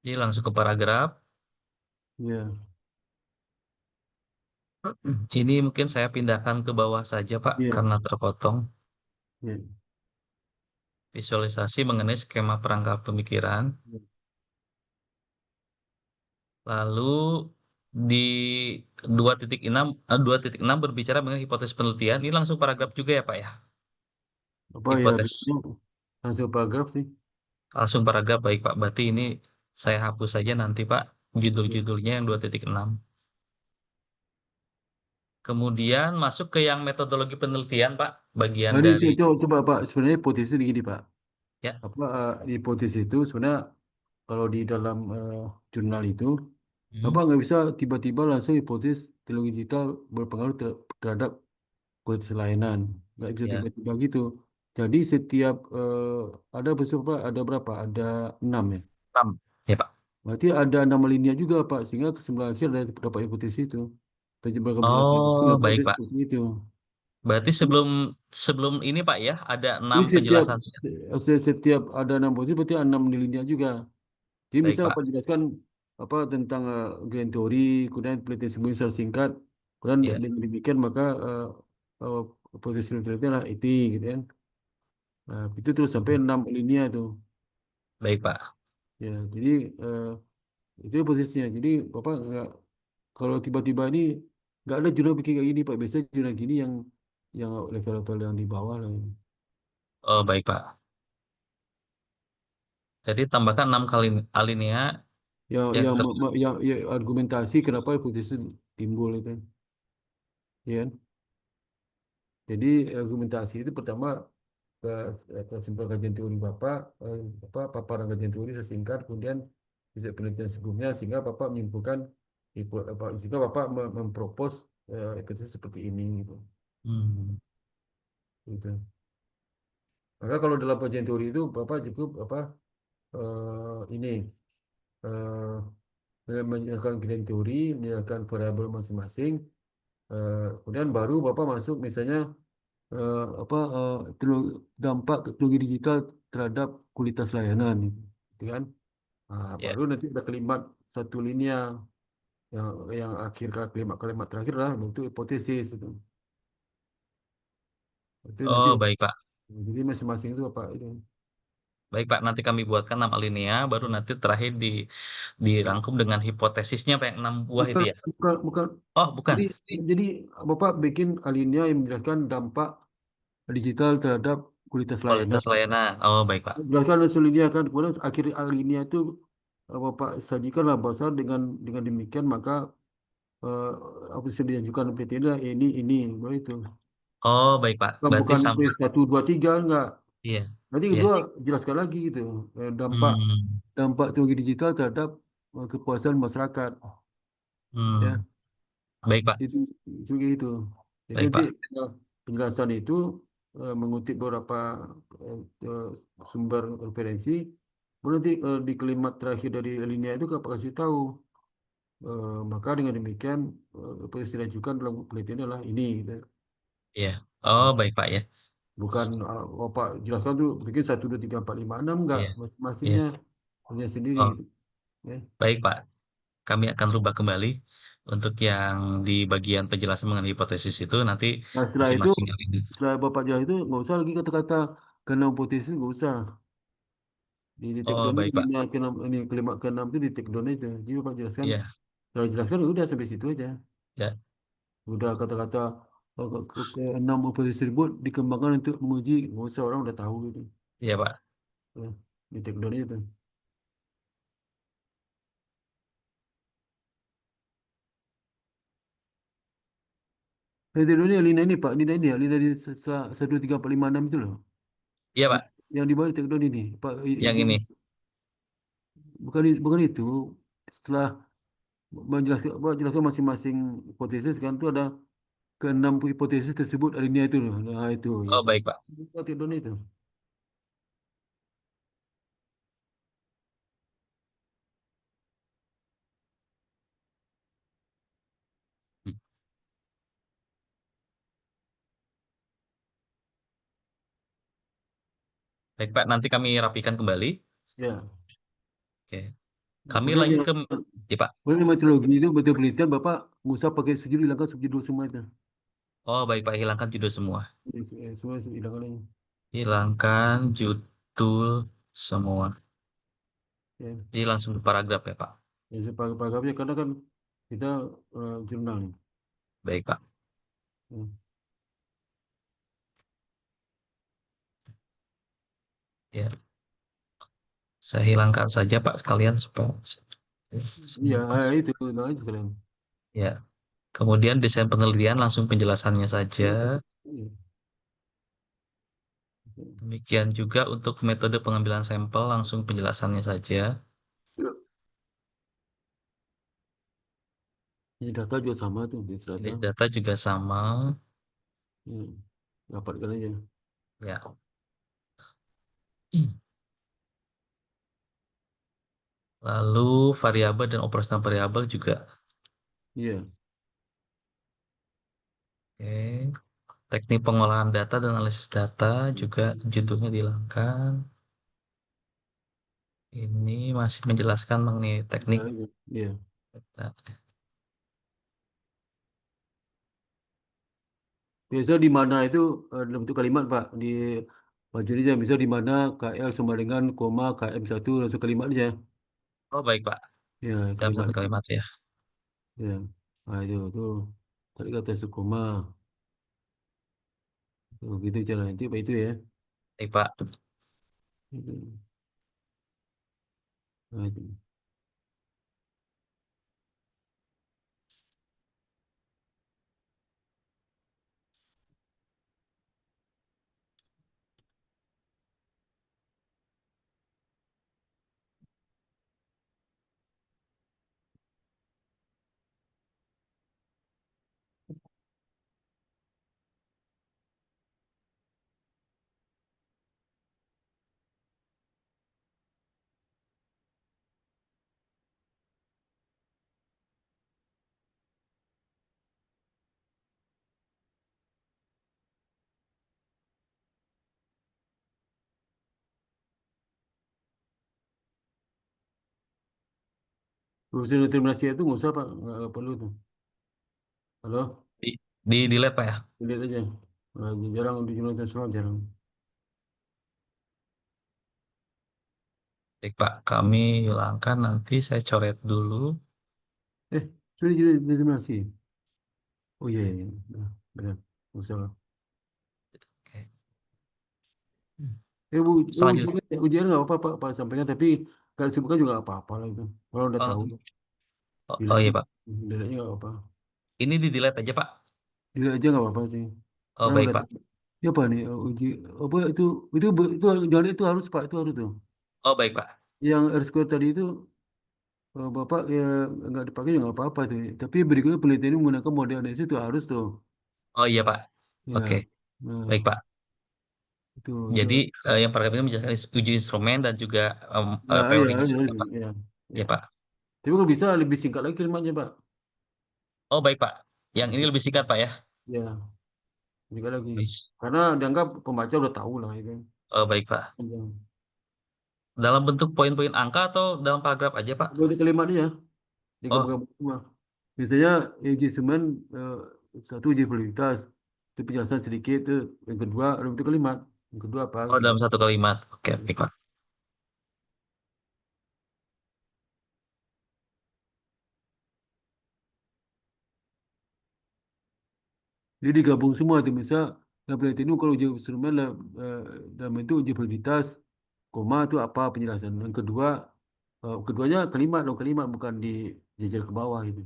Jadi langsung ke paragraf. iya, Ini mungkin saya pindahkan ke bawah saja, Pak, iya, karena terpotong. iya. Visualisasi mengenai skema perangkat pemikiran. Iya. Lalu di 2.6 berbicara mengenai hipotesis penelitian. Ini langsung paragraf juga ya, Pak, ya. Apa ya hipotesis biasanya langsung paragraf sih. langsung paragraf. Baik Pak, berarti ini saya hapus saja nanti Pak Ya. judul-judulnya yang 2.6. Kemudian masuk ke yang metodologi penelitian Pak, bagian Nah, ini dari coba Pak, sebenarnya hipotesis begini Pak. ya. Apa hipotesis itu sebenarnya kalau di dalam jurnal itu Hmm, Bapak nggak bisa tiba-tiba langsung hipotesis teknologi digital berpengaruh terhadap kualitas layanan. Nggak bisa ya, tiba-tiba gitu. Jadi setiap ada berapa? Ada berapa? Ada 6 ya. 6. Ya Pak. Berarti ada 6 linia juga Pak. Sehingga kesimpulan akhir dari dapat hipotesis itu. Terjebak penjelasan itu Oh, dapat baik dia Pak. seperti itu. Berarti sebelum sebelum ini Pak ya, ada 6 Jadi setiap penjelasan. setiap ada 6 posisi berarti 6 linia juga. Jadi Baik misal Pak. Bapak jelaskan apa tentang grand theory, kemudian penelitian sembunyi secara singkat, kemudian Ya. dengan demikian maka uh, posisi penelitian lah itu gitu kan. Nah, itu terus sampai 6 linia itu. Baik Pak. Ya, jadi itu posisinya. Jadi Bapak nggak kalau tiba-tiba ini nggak ada jurnal bikin kayak gini Pak. Biasanya jurnal gini yang level-level yang di bawah lah. Oh, baik Pak. Jadi tambahkan 6 kali alinea yang Yang argumentasi kenapa hipotesis timbul itu, ya kan? Jadi argumentasi itu pertama ke, kesimpulan kajian teori Bapak, paparan kajian teori sesingkat, kemudian bisa penelitian sebelumnya sehingga Bapak menyimpulkan sehingga Bapak mempropos hipotesis seperti ini gitu. hmm, Gitu. Maka kalau dalam kajian teori itu Bapak cukup apa ini menjelaskan kajian teori, menjelaskan variabel masing-masing, kemudian baru Bapak masuk misalnya dampak teknologi digital terhadap kualitas layanan, gitu kan? Nah, ya. baru nanti ada kalimat satu linia yang akhir kalimat terakhir lah bentuk hipotesis itu nanti Oh, baik Pak. jadi masing-masing itu apa itu Baik Pak, nanti kami buatkan 6 alinea, baru nanti terakhir dirangkum dengan hipotesisnya Pak yang 6 buah bukan itu ya. bukan Oh, bukan. jadi jadi Bapak bikin alinea yang menjelaskan dampak digital terhadap kualitas layanan. Kualitas layanan. Oh, baik Pak. Jelaskan langsung linia kan, kemudian akhir alinea itu Bapak sajikanlah bahasa dengan demikian maka eh, apa yang diajukan PT ini baru itu. Oh, baik Pak. Berarti Bukan sampai satu dua tiga enggak. iya. Nanti Iya. kedua jelaskan lagi gitu dampak Hmm. dampak teknologi digital terhadap kepuasan masyarakat ya Hmm. Baik Pak. itu juga itu. Jadi Baik nanti Pak. penjelasan itu mengutip beberapa eh, eh, sumber referensi. Kemudian nanti di kalimat terakhir dari alinea itu Bapak kasih tahu. Maka dengan demikian posisi diajukan dalam penelitian adalah ini gitu. Iya. Oh, baik Pak ya. Bukan Bapak jelaskan tuh mungkin 1, 2, 3, 4, 5, 6 enggak Iya. Iya. masing-masingnya punya sendiri Oh, gitu. Ya. baik Pak. Kami akan rubah kembali untuk yang di bagian penjelasan mengenai hipotesis itu nanti Nah setelah itu masing-masing ini. setelah Bapak jelas itu nggak usah lagi kata-kata keenam hipotesis nggak usah di take Oh, down baik Pak. ini keenam ini kelima keenam itu di take down itu. Jadi Bapak jelaskan Iya. kalau jelaskan ya udah sampai situ aja. Ya. Udah kata-kata keenam hipotesis tersebut dikembangkan untuk menguji nggak usah orang udah tahu gitu. Iya Pak. Ya, di take down itu. Saya tidur ini Alina ini Pak, Alina ini Alina di 1, 3, 4, 5, 6 itu loh. Iya Yang Pak. yang di bawah take down ini, Pak Yang itu ini. bukan itu. Setelah menjelaskan masing-masing hipotesis kan itu ada keenam hipotesis tersebut alinea itu loh. Nah itu ya. Oh, baik Pak. Take down itu. Hmm. Baik Pak, nanti kami rapikan kembali. Ya. Oke. Nah, Kami lanjut ke ya Pak. kemudian yang metodologi itu betul penelitian Bapak nggak usah pakai subjudul hilangkan subjudul semua itu. Oh, baik Pak, hilangkan judul semua. Semua hilangkan aja. Hilangkan judul semua. Ya. Jadi langsung ke paragraf ya Pak. Ya, paragrafnya karena kan kita jurnal nih. Baik Pak. Ya. Ya, saya hilangkan saja Pak sekalian supaya Iya, itu nah, itu kalian. ya. Kemudian desain penelitian langsung penjelasannya saja. Iya. Demikian juga untuk metode pengambilan sampel langsung penjelasannya saja. Ini data juga sama tuh di data. List data juga sama. Ya, dapatkan aja. Ya. Lalu variabel dan operasional variabel juga. Iya. Oke. Teknik pengolahan data dan analisis data juga judulnya dihilangkan. Ini masih menjelaskan mengenai teknik. Nah, iya. Nah, Biasa di mana itu dalam bentuk kalimat Pak di baju bisa di mana KL sama dengan koma KM1 langsung kalimat aja. oh baik Pak, Ya, dalam kalimat satu itu. kalimat ya. Ya. Nah, itu. Tadi kata sukoma. Oh, gitu cara nanti Pak itu ya. Baik Pak. Itu. Nah, itu. Urusan determinasi itu nggak usah Pak, nggak perlu tuh. Halo, Di delete Pak ya. lihat aja. Nah, jarang di jurnal internasional jarang. Baik Pak, kami hilangkan nanti saya coret dulu. Sudah jadi determinasi. Oh iya, iya. Benar, benar. Nggak usah. Oke. Bu, Selanjutnya, ujian nggak apa-apa Pak sampaikan, tapi kalau disebutkan juga nggak apa-apa lah itu. Kalau udah oh, tahu, oh dilihat iya aja, Pak, dilihat aja nggak apa-apa. ini di delete aja Pak. Dilihat aja nggak apa-apa sih. Oh Orang baik udah Pak, tahu. Ya apa nih uji apa itu jangan itu harus Pak itu harus tuh. oh baik Pak, Yang R square tadi itu Bapak ya nggak dipakai juga nggak apa-apa tuh. Tapi berikutnya penelitian ini menggunakan model analisis itu harus tuh. oh iya Pak, oke, Ya, baik nah Pak. itu. Jadi yang paragraf ini menjelaskan uji instrumen dan juga Ya, ya, pairing ya, ya Pak. ya, Ya ya. Pak. Tapi kalau bisa lebih singkat lagi kalimatnya Pak. Oh baik Pak, yang Lebih ini lebih singkat. singkat Pak ya. Ya, singkat lagi. Bis. Karena dianggap pembaca udah tahu lah itu. Oh baik Pak. Panjang. Dalam bentuk poin-poin angka atau dalam paragraf aja Pak? Kalau di kalimatnya ya, Oh, digabung-gabung semua. Biasanya uji semen satu uji validitas, itu penjelasan sedikit itu. Yang kedua ada bentuk kalimat. Yang kedua apa? oh Ketiga. dalam satu kalimat. Oke, baik Pak. Jadi digabung semua tuh. Misal dalam penelitian itu kalau uji instrumen eh, dalam bentuk uji validitas, koma itu apa penjelasan. Yang kedua, keduanya kalimat loh kalimat bukan di jajar ke bawah itu.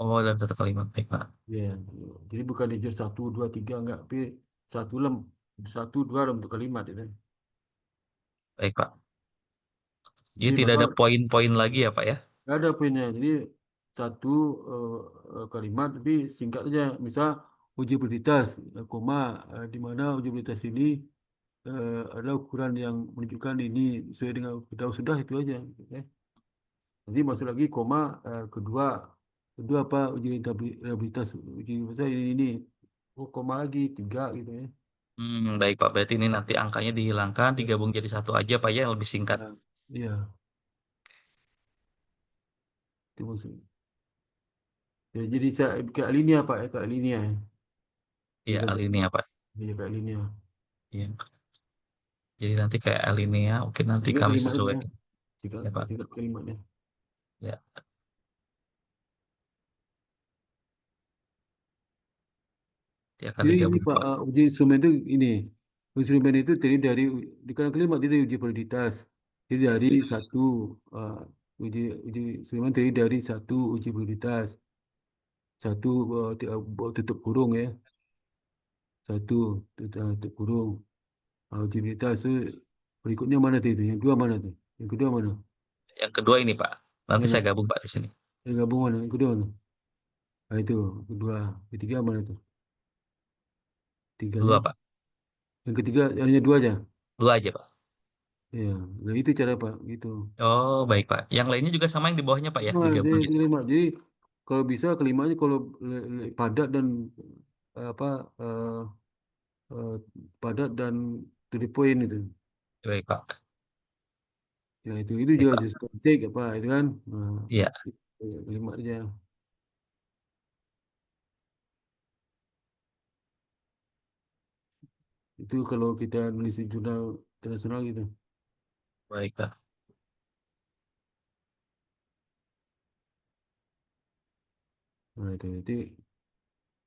Oh dalam satu kalimat, baik Pak. Ya, jadi bukan di jajar satu, dua, tiga enggak, tapi satu lem, satu dua dalam bentuk kalimat itu. Baik Pak. Jadi Jadi tidak ada Bapak poin-poin lagi ya Pak ya? nggak ada poinnya. Jadi satu kalimat tapi singkat aja. Misal uji validitas, koma di mana uji validitas ini adalah ukuran yang menunjukkan ini sesuai dengan kita sudah itu aja. Gitu, ya. Nanti masuk lagi koma kedua kedua apa uji reliabilitas uji masa ini oh koma lagi tiga gitu ya. Baik Pak. Berarti ini nanti angkanya dihilangkan, digabung jadi satu aja Pak ya, yang lebih singkat. Ya, iya itu maksudnya. Ya, jadi saya kayak linear Pak ya kayak linear. Iya, Jika alinea Pak. ya, kayak linear. Iya. Jadi nanti kayak alinea, oke nanti Singkat kami kalimatnya, sesuaikan. singkat Ya Pak. singkat kalimatnya. Ya. Nanti akan Jadi ini digabung Pak, Pak. uji instrumen itu ini. Instrumen itu terdiri dari di kanan kelima tadi uji validitas. Jadi dari satu uh, uji uji instrumen terdiri dari satu uji validitas, satu tutup kurung ya, satu tutup kurung. Uji validitas itu berikutnya mana tuh itu? Yang dua mana tuh? Yang kedua mana? Yang kedua ini Pak. Nanti Yang, saya gabung Pak di sini. yang gabung mana? Yang kedua mana? Nah, itu kedua, ketiga mana tuh? Tiganya. Dua Pak. Yang ketiga hanya dua aja. Dua aja Pak. Ya, nah itu cara Pak, gitu. Oh baik Pak. Yang lainnya juga sama yang di bawahnya Pak ya, Nah, digabung gitu. kelima. Jadi kalau bisa kelimanya kalau padat dan apa eh, eh, padat dan to the point itu. Baik Pak. Ya itu Baik juga Pak. diskotik apa itu kan. Nah, Iya. kelima aja. Itu kalau kita nulis di jurnal internasional gitu. Baik Pak. Nah itu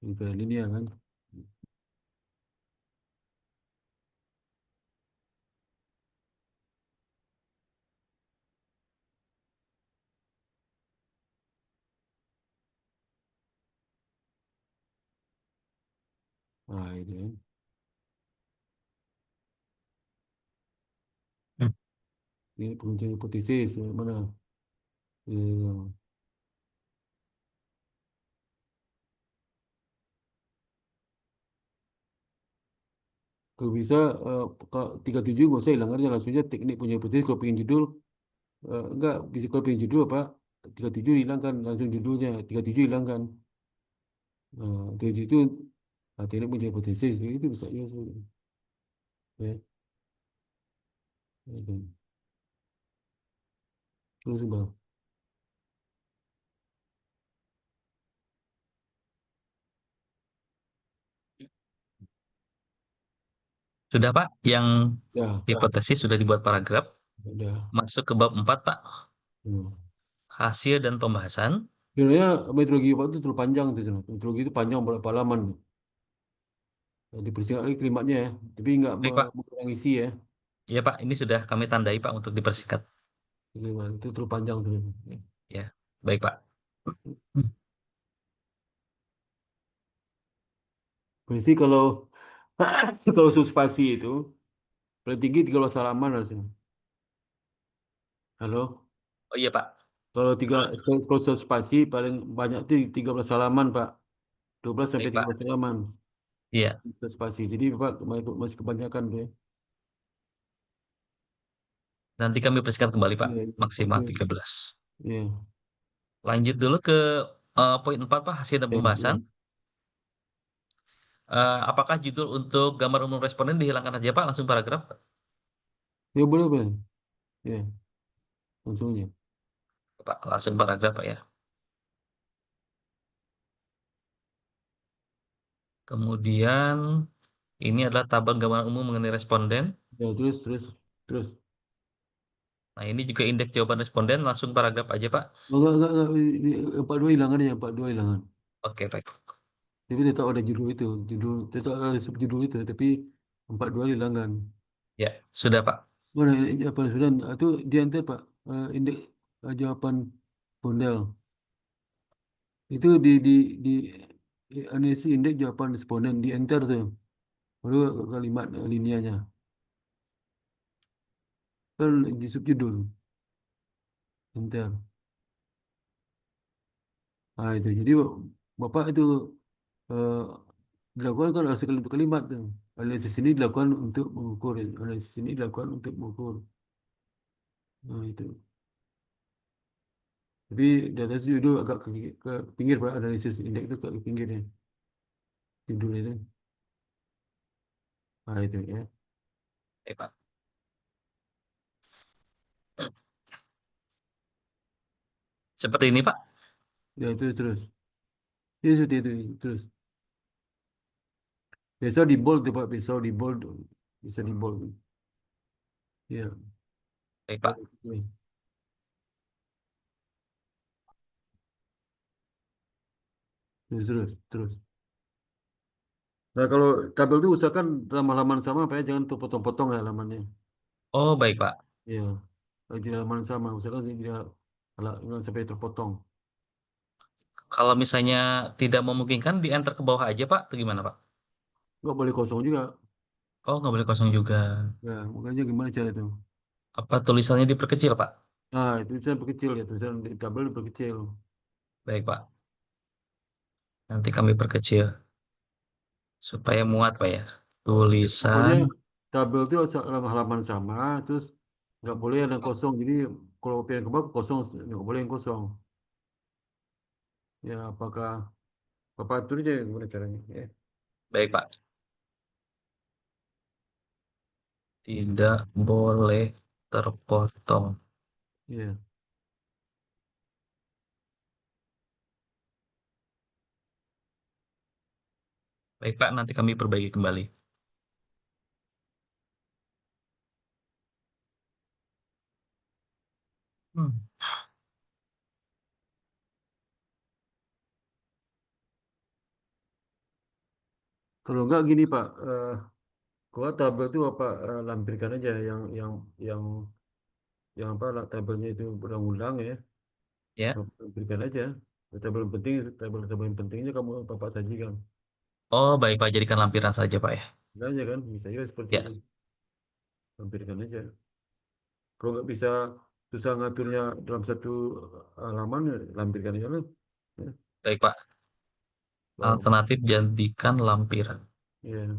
juga linear kan. Nah itu kan. Hmm. Ini pengujian hipotesis mana? Ya, kalau bisa 37 nggak usah hilang aja langsung aja teknik punya hipotesis kalau pengen judul enggak bisa kalau pengen judul apa 37 hilangkan langsung judulnya 37 hilangkan 37 itu teknik punya hipotesis itu bisa ya, ya, ya. Terus bang Sudah Pak, yang ya hipotesis sudah dibuat paragraf. udah. Masuk ke bab 4 Pak. Hmm. Hasil dan pembahasan. Sebenarnya metodologi Pak itu terlalu panjang tuh Jon. Metodologi itu panjang berapa halaman dipersingkat lagi kalimatnya ya tapi nggak Baik Pak. mengurangi isi ya. Ya Pak, ini sudah kami tandai Pak untuk dipersingkat. Kalimat itu terlalu panjang tuh. Ya, baik Pak. Hmm. Pasti kalau kalau subspasi itu paling tinggi 13 halaman harusnya. Halo? Oh iya Pak. Kalau kalau satu spasi paling banyak tuh 13 halaman, Pak. 12 sampai Baik tiga Pak. belas halaman Iya, satu spasi. Jadi Pak masih kebanyakan tuh ya. nanti kami persingkat kembali Pak. Iya, iya. Maksimal Oke. 13. Iya. Lanjut dulu ke poin 4 Pak, hasil dan Iya, pembahasan. iya. Apakah judul untuk gambar umum responden dihilangkan saja Pak? Langsung paragraf. Ya, boleh, boleh. Iya, langsung aja. Pak, langsung paragraf Pak ya. Kemudian ini adalah tabel gambaran umum mengenai responden. Ya, terus. Nah, ini juga indeks jawaban responden. Langsung paragraf aja Pak. Oh, enggak. Ini 42 hilangan ya, 42 hilangan. Oke, baik. Tapi tetap ada judul itu, tetap ada subjudul itu, tapi 42 hilangan. Ya, sudah Pak. Mana ini apa sudah itu di enter Pak indeks jawaban Bondel. Itu di analisis indeks jawaban responden di enter tuh. Baru kalimat linianya. Kan di subjudul enter. Nah itu jadi Bapak itu eh, dilakukan kan harus kalimat kalimat tuh. Analisis ini dilakukan untuk mengukur, analisis ini dilakukan untuk mengukur. Nah itu. Tapi data itu judul agak ke pinggir Pak, analisis indeks itu ke pinggirnya judul itu. Nah itu ya. Baik, Pak. Seperti ini Pak. Ya itu terus. Ya seperti itu terus. Biasa di bold tuh Pak, biasa di bold, bisa di bold. Ya, Baik Pak. oke. Terus. Nah, kalau tabel itu usahakan dalam halaman sama, Pak ya, jangan terpotong-potong ya halamannya. Oh, baik, Pak. Iya, kalau di halaman sama, usahakan tidak jangan sampai terpotong. Kalau misalnya tidak memungkinkan, di-enter ke bawah aja, Pak, atau gimana, Pak? Nggak boleh kosong juga. Oh, nggak boleh kosong juga. Ya, makanya gimana cara itu? Apa tulisannya diperkecil, Pak? Nah, itu tulisan perkecil ya, tulisan di tabel perkecil. Baik, Pak. Nanti kami perkecil supaya muat, Pak ya. Pokoknya Tulisan. tabel itu dalam halaman sama, terus nggak boleh ada yang kosong. Jadi kalau pengen ke bawah kosong, nggak boleh yang kosong. Ya, apakah Bapak atur aja gimana caranya? Ya, Baik, Pak. Tidak boleh terpotong. iya, Baik, Pak. Nanti kami perbaiki kembali. Hmm. kalau nggak gini Pak, kalau tabel itu apa lampirkan aja yang yang apa lah, tabelnya itu berulang-ulang ya, Ya. lampirkan aja. Tabel penting, tabel yang pentingnya kamu Bapak sajikan. Oh, baik, Pak. Jadikan lampiran saja, Pak ya. Nah, aja kan, bisa juga seperti Ya. itu, lampirkan aja. Kalau nggak bisa susah ngaturnya dalam satu halaman, ya lampirkan aja lah. Ya, Baik, Pak. kalau, Alternatif jadikan lampiran. ya,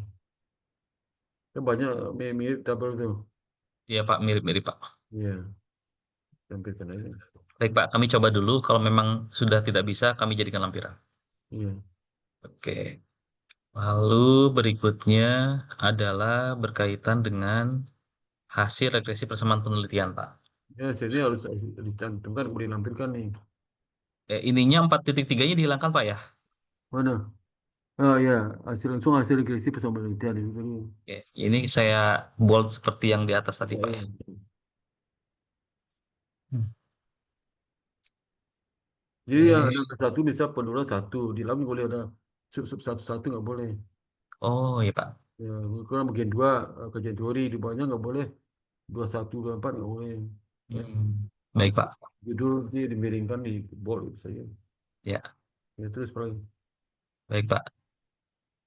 kan banyak mirip tabel itu. Iya, Pak. Mirip-mirip, Pak. Iya, lampirkan aja. Baik, Pak. Kami coba dulu. Kalau memang sudah tidak bisa, kami jadikan lampiran. Iya, Oke. Lalu berikutnya adalah berkaitan dengan hasil regresi persamaan penelitian, Pak. ya sini harus dicantumkan, boleh lampirkan nih. Ininya 4.3-nya dihilangkan, Pak ya. Mana? Oh ya, langsung hasil regresi bersama penelitian itu tadi. Oke, ini saya bold seperti yang di atas tadi, Ya, Pak ya. ya. Hmm. Jadi yang Oke. ada satu bisa penulis satu, di dalam boleh ada sub satu nggak boleh. Oh, ya, Pak. Ya, kalau bagian dua kajian teori di bawahnya nggak boleh 21 24 nggak boleh. Ya, Baik, langsung Pak. judul ini dimiringkan di bold itu saja. Ya, Ya terus paling. baik, Pak.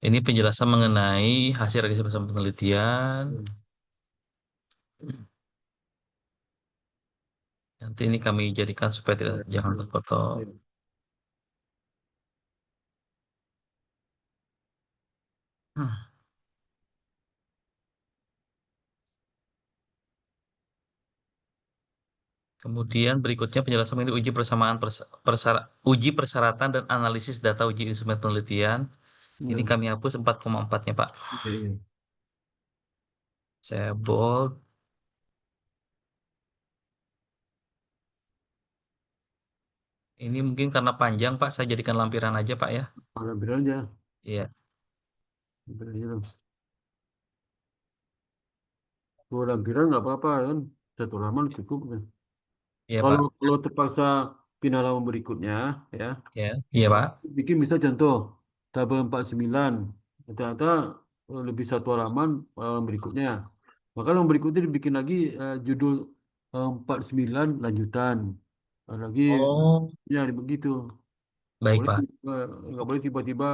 Ini penjelasan mengenai hasil regresi persamaan penelitian. Ya, Nanti ini kami jadikan supaya tidak ya, jangan ya. terpotong. Ya. Hmm. Kemudian berikutnya penjelasan mengenai uji persyaratan dan analisis data uji instrumen penelitian. Ini Ya. kami hapus 4,4-nya, Pak. Iya, iya. Saya bold. Ini mungkin karena panjang, Pak. Saya jadikan lampiran aja, Pak ya. Lampiran aja, Iya, lampiran aja lah. Kalau lampiran nggak apa-apa kan, satu halaman cukup kan. iya, Kalau Pak. kalau terpaksa pindah halaman berikutnya, ya Ya, iya, Pak. bikin bisa contoh tabel 49 ternyata lebih satu halaman berikutnya. Maka halaman berikutnya dibikin lagi judul 49 lanjutan. Ada lagi Oh, ya begitu. Nggak baik, boleh Pak. nggak boleh tiba-tiba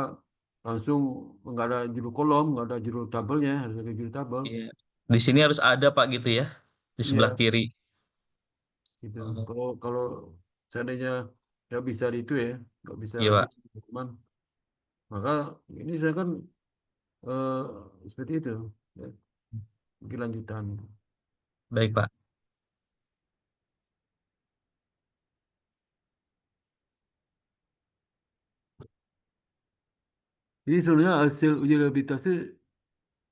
langsung nggak ada judul kolom, nggak ada judul tabelnya, harus ada judul tabel. Iya. Di sini harus ada, Pak, gitu ya. Di sebelah Iya, kiri. gitu. Oh, Kalau kalau seandainya nggak bisa di itu ya, nggak bisa iya, lagi Pak. teman, maka ini saya kan eh, seperti itu, ya, mungkin lanjutan. Baik, Pak. Ini sebenarnya hasil uji rehabilitasi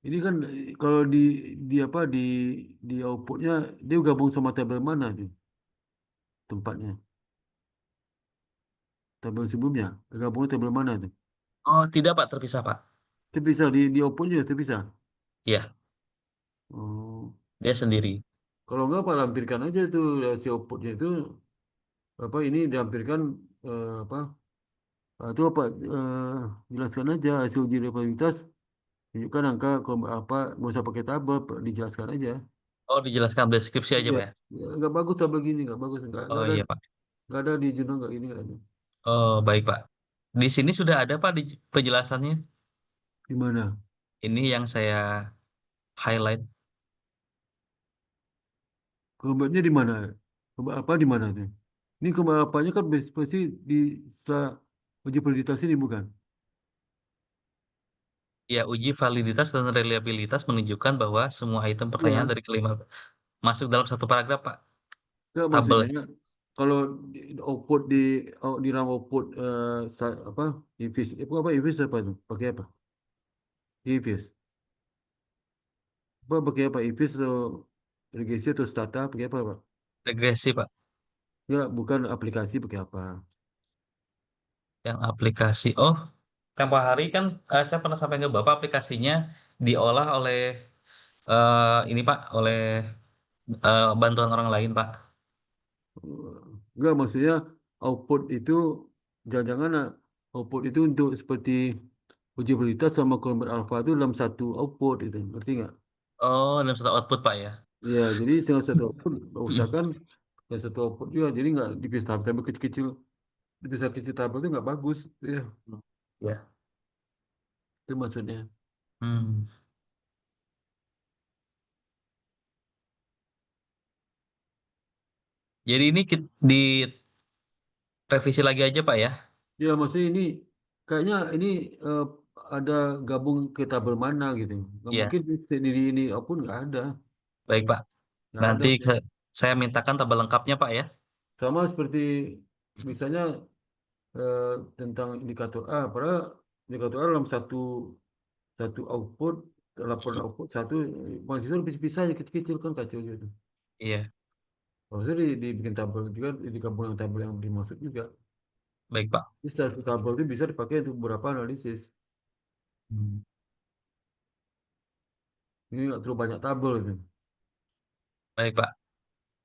ini kan kalau di apa di outputnya dia gabung sama tabel mana tuh tempatnya? Tabel sebelumnya, gabungnya tabel mana tuh? Oh, tidak, Pak. Terpisah, Pak. Terpisah di outputnya terpisah. Iya, Oh, dia sendiri. kalau enggak Pak lampirkan aja tuh hasil outputnya itu apa ini dilampirkan apa itu apa jelaskan aja hasil uji rehabilitas Tunjukkan angka apa, nggak usah pakai tabel, dijelaskan aja. Oh, dijelaskan deskripsi aja, Iya, Pak ya? ya, nggak bagus tabel gini, nggak bagus, Oh iya, Pak. nggak ada di jurnal, nggak ini, nggak ada. Oh, baik, Pak. Di sini sudah ada, Pak, di penjelasannya. Gimana? Ini yang saya highlight. Kelompoknya di mana? Kelompok apa di mana tuh? Ini kelompok apanya kan pasti di setelah uji validitas ini bukan? Ya, uji validitas dan reliabilitas menunjukkan bahwa semua item pertanyaan Iya, dari kelima masuk dalam satu paragraf, Pak. nggak Tabel. maksudnya kalau output di dalam output apa IFIS itu apa IFIS apa itu? Pakai apa? IFIS. Apa pakai apa? IFIS atau regresi atau stata pakai apa, Pak? Regresi, Pak. Ya, bukan aplikasi pakai apa? Yang aplikasi. Oh, tempo hari kan saya pernah sampai ke Bapak aplikasinya diolah oleh ini, Pak, oleh bantuan orang lain, Pak. Enggak, maksudnya output itu jangan-jangan output itu untuk seperti uji validitas sama kelompok alfa itu dalam satu output itu, ngerti nggak? Oh, dalam satu output, Pak ya. Ya, jadi dengan satu output usahakan dan satu output juga, jadi nggak dipisah tabel kecil-kecil, dipisah kecil tabel itu nggak bagus, ya Ya. itu maksudnya. Hmm. Jadi ini direvisi lagi aja, Pak ya. Ya, maksudnya ini kayaknya ini eh, ada gabung ke tabel mana gitu, nggak Ya, mungkin sendiri ini apapun nggak ada, baik, Pak. nggak ada. Nanti saya mintakan tabel lengkapnya, Pak ya. Sama seperti misalnya eh, tentang indikator A, padahal indikator A dalam satu satu output, laporan output satu mahasiswa bisa aja kecil-kecil kan kacau gitu. Iya, Maksudnya dibikin tabel juga, digabung dengan tabel yang dimaksud juga. baik, Pak. Jadi satu tabel itu bisa dipakai untuk beberapa analisis. Hmm. Ini nggak terlalu banyak tabel itu. Baik, Pak.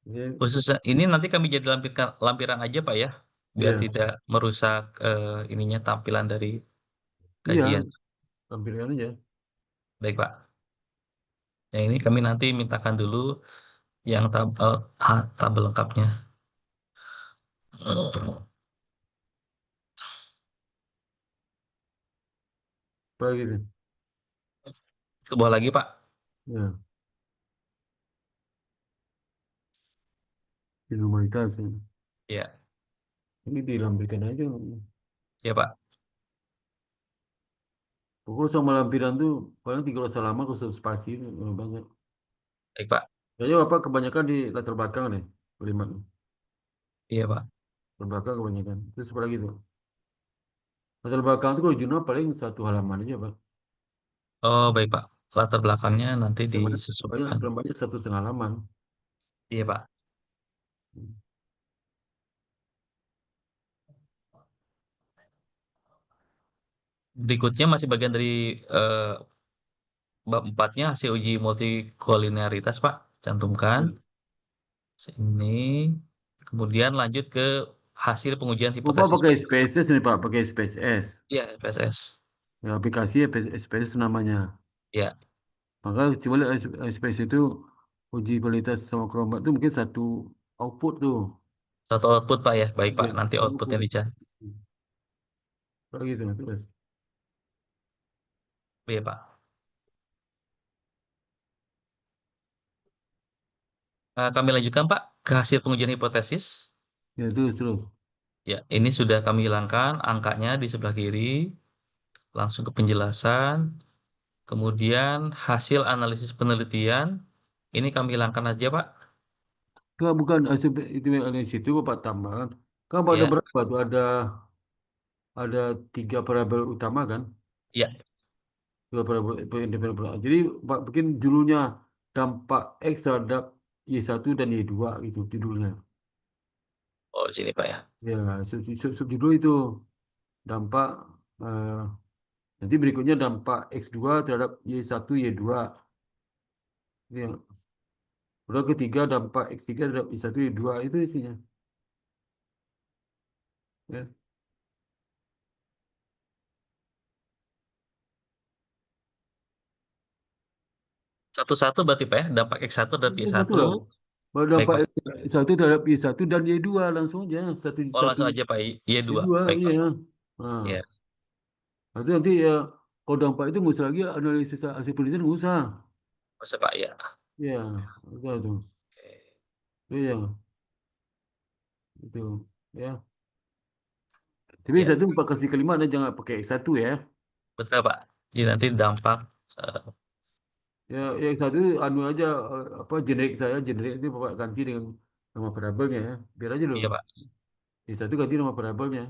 Ini, Khususnya ini nanti kami jadi lampiran aja, Pak ya, biar iya, tidak merusak ininya tampilan dari iya, kajian. tampilkan aja. Baik, Pak. Ya, ini kami nanti mintakan dulu yang tabel lengkapnya. Apa gitu. Ke bawah lagi, Pak. Ya, di humanitas. Ya. Ya, Ini dilampirkan aja. ya, Pak. Pokoknya sama lampiran tuh paling 3 halaman kalau satu spasi itu banyak. Baik, Pak. Kayaknya Bapak kebanyakan di latar belakang nih, kalimat. Iya, Pak. Latar belakang kebanyakan. Terus apa lagi tuh? Latar belakang itu kalau jurnal paling 1 halaman aja, Pak. Oh, baik, Pak. Latar belakangnya nanti Yang banyak, disesuaikan. paling banyak 1,5 halaman. Iya, Pak. Berikutnya masih bagian dari eh, bab 4-nya hasil uji multikolinearitas, Pak. Cantumkan Ya. sini. Kemudian lanjut ke hasil pengujian Bapak hipotesis, pakai Pak. SPSS nih, Pak. Pakai SPSS. Iya, PSS. Ya, aplikasi SPSS namanya. Ya, Maka coba lihat SPSS itu uji kualitas sama kelompok itu mungkin satu output tuh. satu output, Pak ya. Baik, Pak. Ya, Nanti satu outputnya output. dicari. Kalau gitu, terus. Iya, Pak. Kami lanjutkan, Pak, ke hasil pengujian hipotesis. Ya, terus. Ya, ini sudah kami hilangkan angkanya di sebelah kiri. Langsung ke penjelasan. Kemudian hasil analisis penelitian. Ini kami hilangkan aja, Pak. Enggak, bukan itu yang ada di situ, Bapak tambahkan. Kan ada Ya, berapa tuh? Ada 3 variabel utama kan? ya. 2 variabel. Jadi Pak bikin judulnya dampak X terhadap Y1 dan Y2 itu judulnya. Oh, di sini, Pak ya. Ya, subjudul itu dampak eh, nanti berikutnya dampak X2 terhadap Y1 Y2. Ya. Udah ketiga dampak X3 terhadap Y1 Y2 itu isinya. Ya. Satu-satu berarti Pak ya, dampak X1 dan Itu satu Y1. lah. Baru Baik dampak Pak. satu terhadap Y1 dan Y2 langsung aja satu Oh satu langsung aja Pak, Y2. Y2 Baik Pak. iya. Nah, Ya, itu nanti ya kalau dampak itu nggak usah lagi analisis hasil penelitian nggak usah. masa Pak ya. Iya, udah tuh. Oke. Iya, itu ya. Tapi Ya, satu pak kasih kalimat dan jangan pakai X1 ya. betul Pak. Jadi nanti dampak, eh, Ya, yang satu anu aja apa generik saya generik itu bapak ganti dengan nama variabelnya ya. Biar aja loh. iya Pak. Yang satu ganti nama variabelnya.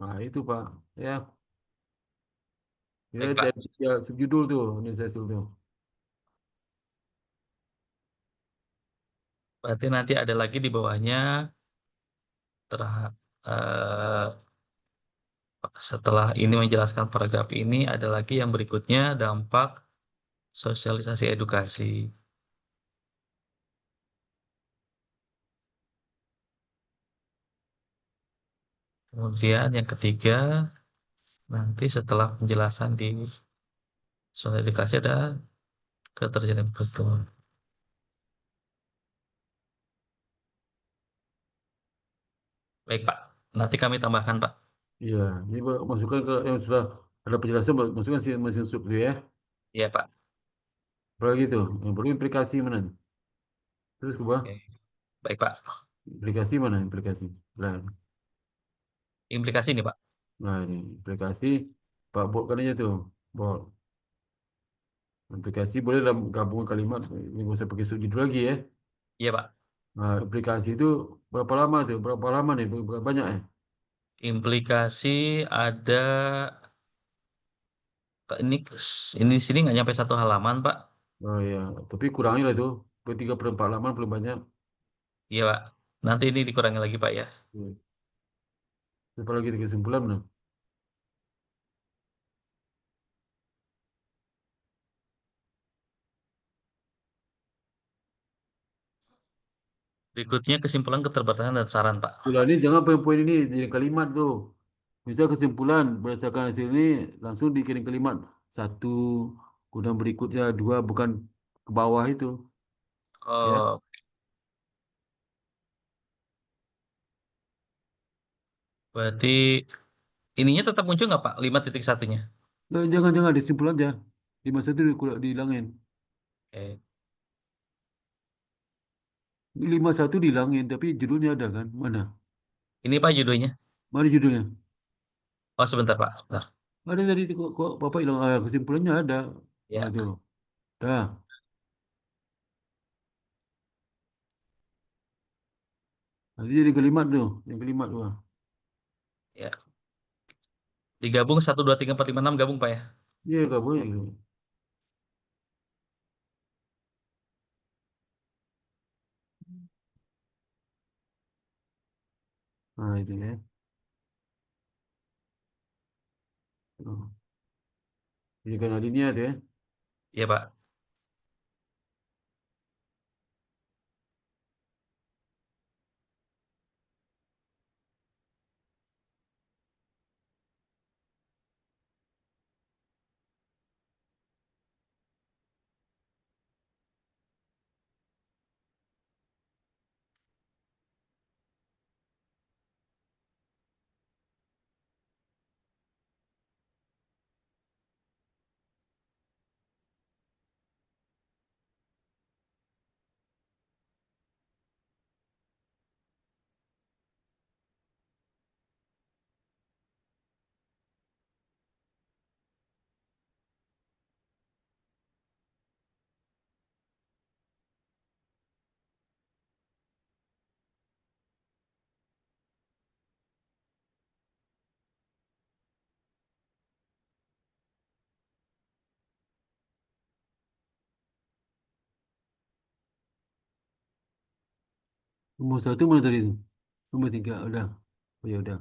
Nah, itu Pak. Ya, ya, Baik Pak. ya subjudul tuh, ini saya tuh. Berarti nanti ada lagi di bawahnya, eh, setelah ini menjelaskan paragraf ini, ada lagi yang berikutnya dampak sosialisasi edukasi. Kemudian yang ketiga, nanti setelah penjelasan di soal edukasi ada keterjadian peristiwa. Baik Pak, nanti kami tambahkan Pak. Iya, ini Pak, masukkan ke yang sudah ada penjelasan, masukkan si mesin sub itu ya. Iya Pak. Apalagi itu, yang perlu implikasi mana? Terus ke bawah, Oke. Baik Pak. implikasi mana? Implikasi. Nah, Implikasi ini Pak. nah ini implikasi, Pak buatkan aja tuh, buat implikasi boleh dalam gabungan kalimat, ini nggak usah pakai subjudul lagi ya. Iya Pak. Nah, implikasi itu berapa lama tuh? Berapa lama nih? Berapa banyak ya? Implikasi ada, ini ini di sini nggak nyampe 1 halaman Pak. Oh ya, tapi kurangi lah tuh, per 3/4 halaman belum banyak. Iya Pak. Nanti ini dikurangi lagi Pak ya. Hmm. Apalagi di kesimpulan nah. Berikutnya kesimpulan keterbatasan dan saran Pak. Kesimpulan ini jangan poin-poin ini jadi kalimat tuh. Misal kesimpulan berdasarkan hasil ini langsung dikirim kalimat satu, kemudian berikutnya dua, bukan ke bawah itu, ya. Oh, berarti ininya tetap muncul nggak Pak? 5.1-nya. Jangan disimpulan aja. Di masa itu dihilangin. Oke. 51 dihilangin, tapi judulnya ada kan? Mana? Ini Pak judulnya. Mana judulnya? Oh sebentar Pak, sebentar. Ada tadi kok Bapak hilang kesimpulannya ada. Ya, Aduh. Dah. Nanti jadi kalimat tuh, yang kalimat tuh. ya. Digabung 1, 2, 3, 4, 5, 6 gabung Pak ya. Iya, gak boleh. Nah, itu ya. Oh. Jadi kan alinea tuh ya. Iya Pak. Nomor satu mana tadi itu? Nomor tiga, udah. Oh ya udah.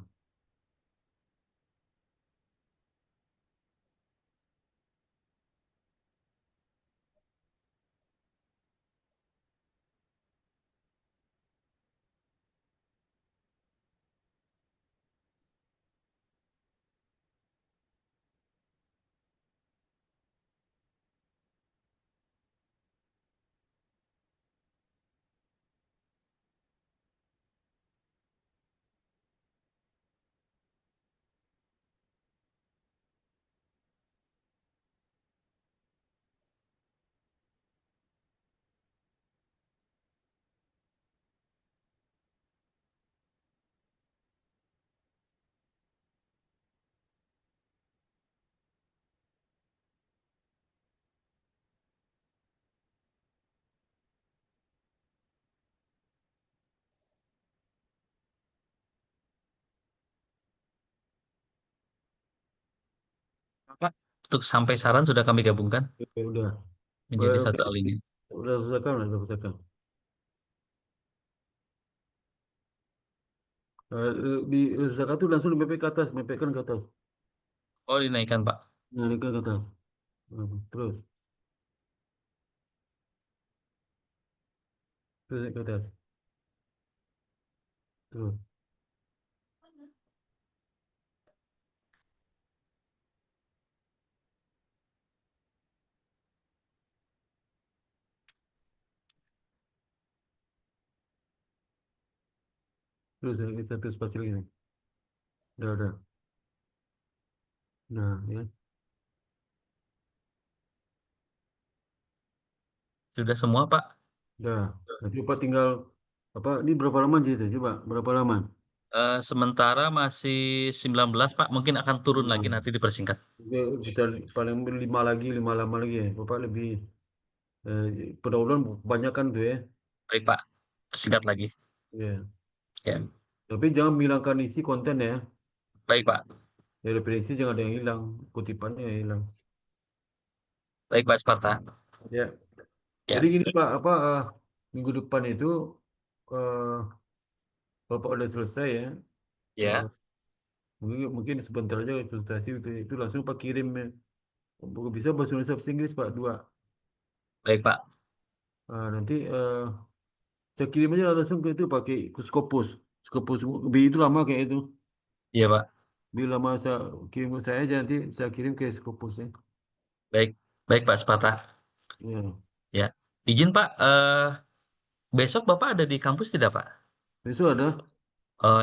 Pak, untuk sampai saran sudah kami gabungkan Oke, udah. menjadi Oke, satu alinea. udah selesai, udah selesai. Di Zakat itu langsung mepet ke atas, mepetkan ke atas. Oh, dinaikkan, Pak. Naikkan ke atas. Terus, terus naik ke atas. Terus, terus naik satu spasi lagi. Udah. Nah, ya. Sudah semua, Pak. Udah. Nah, coba tinggal apa? Ini berapa lama jadi itu? Coba berapa lama? Sementara masih 19, Pak. Mungkin akan turun lagi Nah, nanti dipersingkat. kita paling lima lagi, lima lama lagi ya. Bapak lebih pendahuluan banyak kan tuh ya. Baik, Pak. Singkat lagi. Ya. Ya. Tapi jangan menghilangkan isi konten ya. Baik, Pak. Ya, referensi jangan ada yang hilang, kutipannya yang hilang. Baik, Pak Sparta. Ya. Jadi Ya. gini Pak, apa minggu depan itu eh, Bapak udah selesai ya. Eh, Ya. mungkin sebentar aja konsultasi itu langsung Pak kirim ya. Bisa bahasa Indonesia bahasa Inggris Pak dua. Baik, Pak. Nanti saya kirim aja langsung ke itu pakai ke Scopus. Scopus B itu lama kayak itu. Iya, Pak. Bila lama saya kirim ke saya aja nanti saya kirim ke Scopus ya. Baik. Baik, Pak Sparta. Ya. Ya. Izin, Pak. Besok Bapak ada di kampus tidak, Pak? Besok ada.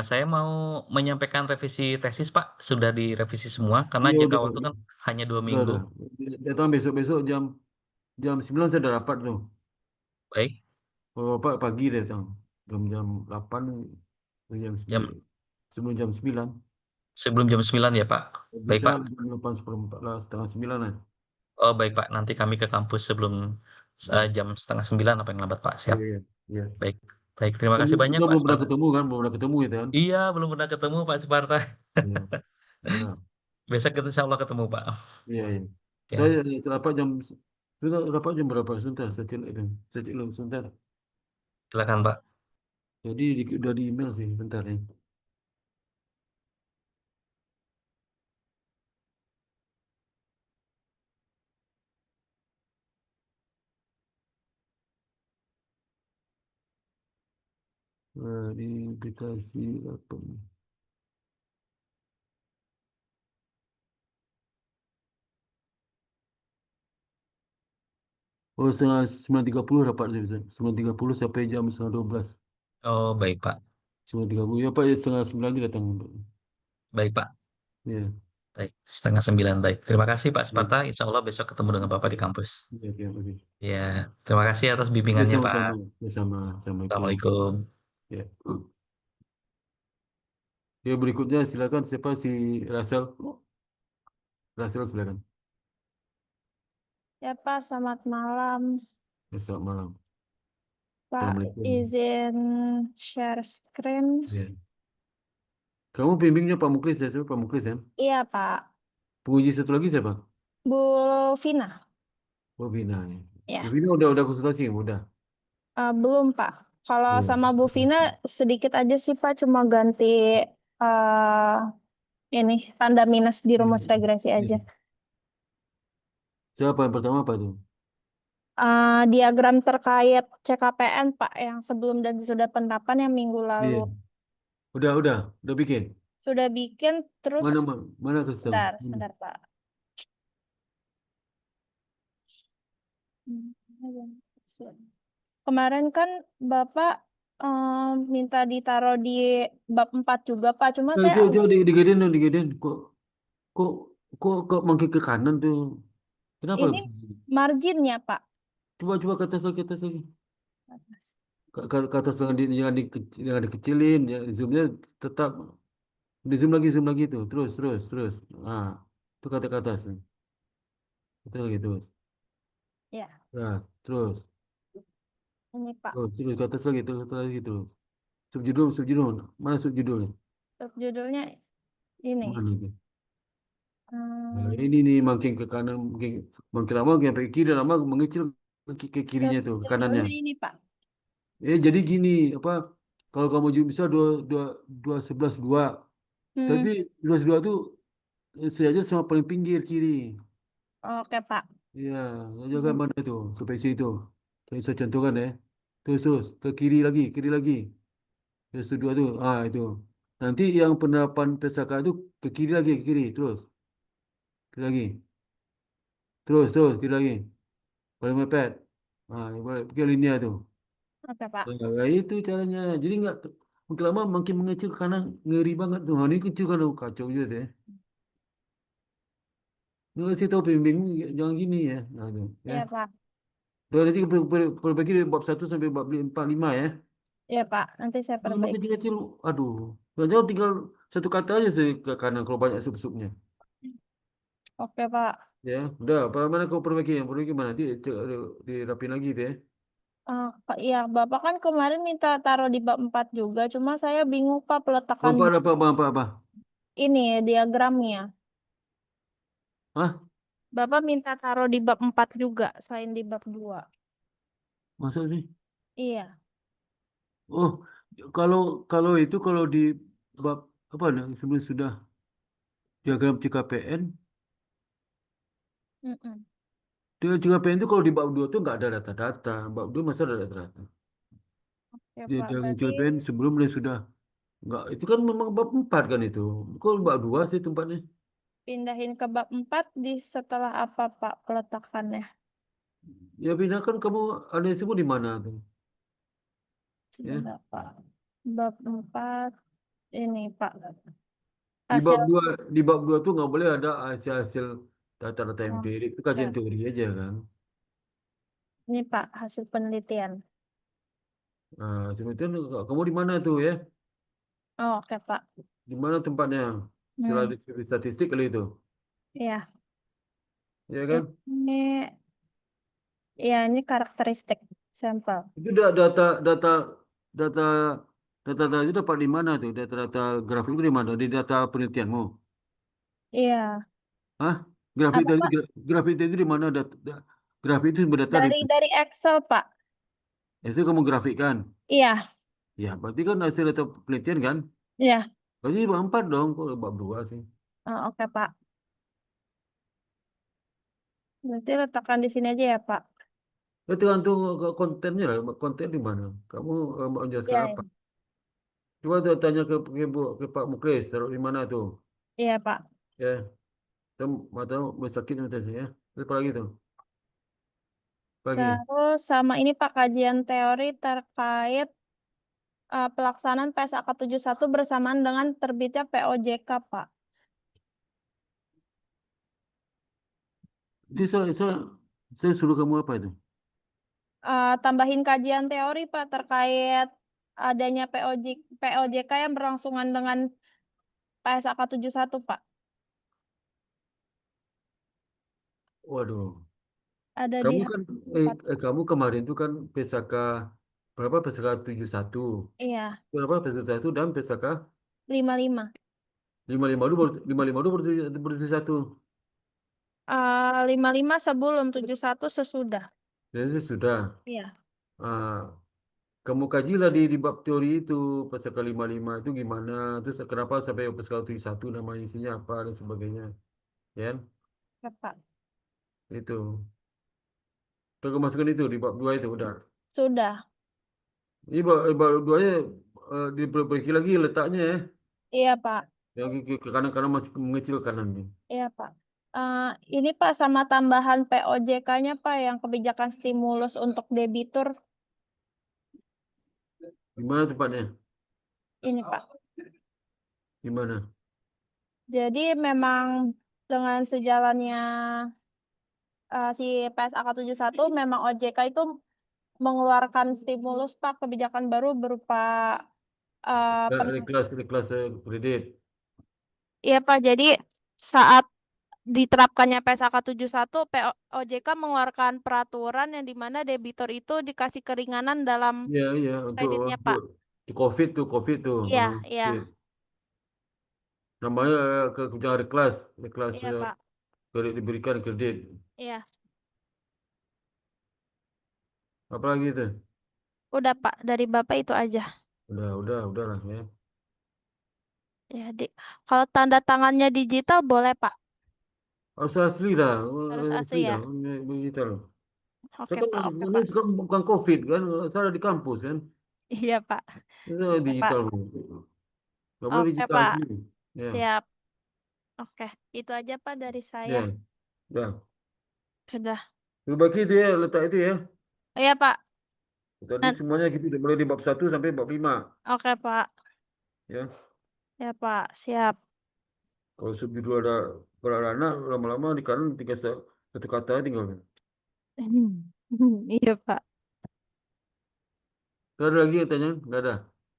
Saya mau menyampaikan revisi tesis, Pak. Sudah direvisi semua, karena Iya jangka udah. waktu kan hanya 2 minggu. Udah. Datang besok-besok jam jam 9 saya udah rapat tuh. Baik. Kalau Bapak pagi datang. Jam 8 atau jam 9. Jam Sebelum jam 9. sebelum jam 9 ya, Pak. Baik, Bisa Pak. jam 8 seperempat lah, setengah 9 lah. Oh, baik, Pak. Nanti kami ke kampus sebelum Ya, jam setengah 9 apa yang lambat, Pak. Siap. iya, iya. Baik. Baik, terima kasih banyak, Kita Pak belum pernah Sparta. ketemu kan, belum pernah ketemu gitu kan. Iya, belum pernah ketemu, Pak Sparta. Iya, nah, Besok kita insya Allah ketemu, Pak. iya, iya. Ya, Rapat jam, sudah rapat jam berapa? Sebentar, saya cek dulu, sebentar. silakan, Pak. Jadi udah di email sih, bentar ya. Di aplikasi apa? Oh, setengah 9.30 rapat saya bisa. 9.30 sampai jam setengah 12. Oh, baik, Pak. 9.30 ya Pak, ya, setengah 9 lagi datang. Baik, Pak. Ya, Baik, setengah 9. Baik. Terima kasih, Pak ya, Sparta. Insya Allah besok ketemu dengan Bapak di kampus. ya, ya, oke. Ya, terima kasih atas Ya, bimbingannya, Pak. sama-sama. Ya, sama. Assalamualaikum. Assalamualaikum. Ya. Ya, berikutnya silakan siapa si Rasel. Rasel silakan. Ya Pak, selamat malam. Ya, selamat malam. Pak, Assalamualaikum. izin share screen. Ya. Kamu bimbingnya Pak Muklis ya, siapa Pak Muklis ya? Iya Pak, Penguji satu lagi siapa? Bu Vina. Oh, Bina ya. Bu Ya, Bina udah konsultasi, udah. belum Pak. Kalau Belum. sama Bu Vina sedikit aja sih Pak, cuma ganti eh ini tanda minus di Ya, rumus regresi ya. aja. Siapa yang pertama apa tuh? Diagram terkait CKPN Pak, yang sebelum dan sesudah penerapan yang minggu lalu Iya. Udah bikin. sudah bikin, terus Mana kasih tahu? sebentar, sebentar Pak. Kemarin kan Bapak minta ditaruh di bab 4 juga Pak. Cuma Nah, saya itu digedein dong, digedein. Kok, kok makin ke kanan tuh? Kenapa? ini marginnya Pak. Coba ke atas lagi. Ke atas jangan dikecilin, ya. Zoomnya tetap di zoom lagi tuh. Terus. Ah, itu ke atas. Itu lagi terus. Ya, Nah, terus. ini Pak. Terus ke atas lagi terus. Subjudul. Mana subjudulnya? Judulnya ini. Mana itu? Nah, Hmm, ini nih makin ke kanan, makin lama makin sampai ke kiri, lama mengecil ke kirinya tuh, ke kanannya. contohnya ini Pak. Jadi gini, apa? Kalau kamu bisa dua dua dua 11 2, Hmm, tapi 11 2 tuh saja sama paling pinggir kiri. oke Pak. Iya, jaga Hmm, mana itu, spesies itu. Saya contohkan ya. Terus terus ke kiri lagi. Terus itu dua tuh, itu. Nanti yang penerapan pesaka itu ke kiri, terus, kiri lagi, terus kiri lagi. Paling mepet. Pakai linear tuh. oke Pak. Itu caranya. Jadi nggak makin lama makin mengecil ke kanan, ngeri banget tuh. Ini kecil kan, kacau juga deh. Nggak kasih tahu pembimbing jangan gini ya. Nah, tuh, ya. Iya Pak. Udah nanti perbaiki dari bab 1 sampai bab 4 5 ya. Iya Pak. Nanti saya Kalau perbaiki. kecil-kecil, aduh. Jangan tinggal satu kata aja sih ke kanan kalau banyak sub-subnya. Oke Pak. Ya, udah. Apa mana kau perbaiki? Yang perbaiki mana? Nanti dirapin lagi deh. Pak, iya, Bapak kan kemarin minta taruh di bab 4 juga, cuma saya bingung Pak peletakan Bapak ada apa? ini diagramnya. Hah? Bapak minta taruh di bab 4 juga, selain di bab 2. Masa sih? Iya. Oh, kalau kalau di bab apa nih sebelum sudah diagram CKPN, Mm-mm. di CKPN itu kalau di bab 2 tuh nggak ada data-data. Bab 2 masa ada data-data. Ya Di Pak, diagram berarti CKPN sebelum dia sudah nggak itu kan memang bab 4 kan itu. Kok bab 2 sih tempatnya? pindahin ke bab 4 di setelah apa Pak peletakannya? Ya pindahkan kamu ada yang sebut di mana tuh? Ya. Sebentar Pak. Bab 4 ini Pak. Di bab Hasil 2 di bab 2 tuh nggak boleh ada hasil-hasil data-data oh, empirik. Itu kajian ya. teori aja kan. Ini Pak, hasil penelitian. Nah, sebetulnya kamu di mana tuh ya? Oh, oke Pak. Di mana tempatnya? Setelah Hmm, di statistik kali itu. iya. Ya kan? Ini ya ini karakteristik sampel. Itu data data data itu dapat di mana tuh? Data-data grafik itu di mana? Di data penelitianmu. Iya. Hah? Grafik Apa tadi Pak? grafik itu di mana grafik itu berdata di Dari Excel Pak. itu kamu grafikkan. Iya. Ya, berarti kan hasil data penelitian kan? Iya. Berarti bab 4 dong, kok bab 2 sih. Oh, oke Pak. Berarti letakkan di sini aja ya Pak. Itu tergantung ke kontennya lah, konten di mana. Kamu mau Iya. jelaskan Iya, apa? Coba tuh tanya ke Pak Muklis, taruh di mana tuh? iya Pak. Ya, kita mata sakit mata saya. Terus apa lagi tuh? Pagi. Terus sama ini Pak kajian teori terkait pelaksanaan PSAK 71 bersamaan dengan terbitnya POJK Pak. Itu saya suruh kamu apa itu? Tambahin kajian teori Pak terkait adanya POJK yang berlangsungan dengan PSAK 71 Pak. Waduh, Ada di kamu kan halaman 4. kamu kemarin tuh kan PSK berapa PSK 71 Iya, berapa PSK 1 dan PSK 55. 55 itu baru satu. 55 sebelum 71 sesudah. Jadi sudah. Iya. Ah, kamu kajilah di bab teori itu PSK 55 itu gimana, terus kenapa sampai PSK 71 nama isinya apa dan sebagainya, ya kan? Ya, Pak. Itu. Terus masukkan itu di bab 2 itu udah. Sudah. Ini bab 2 nya diperbaiki lagi letaknya ya. Iya, Pak. Yang ke kanan-kanan masih mengecil kanan nih. Iya, Pak. Eh, ini Pak sama tambahan POJK-nya Pak yang kebijakan stimulus untuk debitur. Gimana tempatnya? Ini Pak. Gimana? Jadi memang dengan sejalannya si PSAK 71 memang OJK itu mengeluarkan stimulus Pak kebijakan baru berupa Kelas kredit. iya Pak, jadi saat diterapkannya PSAK 71, OJK mengeluarkan peraturan yang di mana debitur itu dikasih keringanan dalam Iya, iya, untuk kreditnya, untuk Pak. di COVID tuh. Iya, Ah, iya. iya. Namanya ke hari kelas, Iya, Pak. kredit diberikan kredit. Iya. Apa lagi itu? Udah, Pak. Dari Bapak itu aja. Udah lah ya. Ya, kalau tanda tangannya digital boleh, Pak. Harus asli dah, Harus asli asli dah, ya. digital. Oke, Sekarang Pak. Oke, ini Pak. sekarang bukan COVID kan, saya di kampus kan, Iya, Pak. itu Oke, Pak. digital. Gak boleh Oke, digital Pak. asli. Ya, Siap. Oke. Itu aja, Pak, dari saya. ya, ya. Sudah. Berbagi itu ya, letak itu ya. Iya, Pak. Tadi Nan- semuanya kita udah mulai di bab 1 sampai bab 5. Oke, Pak. Ya, Ya, Pak. Siap. kalau subjudul ada beranak, lama-lama di kanan tinggal satu kata tinggal. Iya, Pak. Gak ada lagi yang tanya? Gak ada.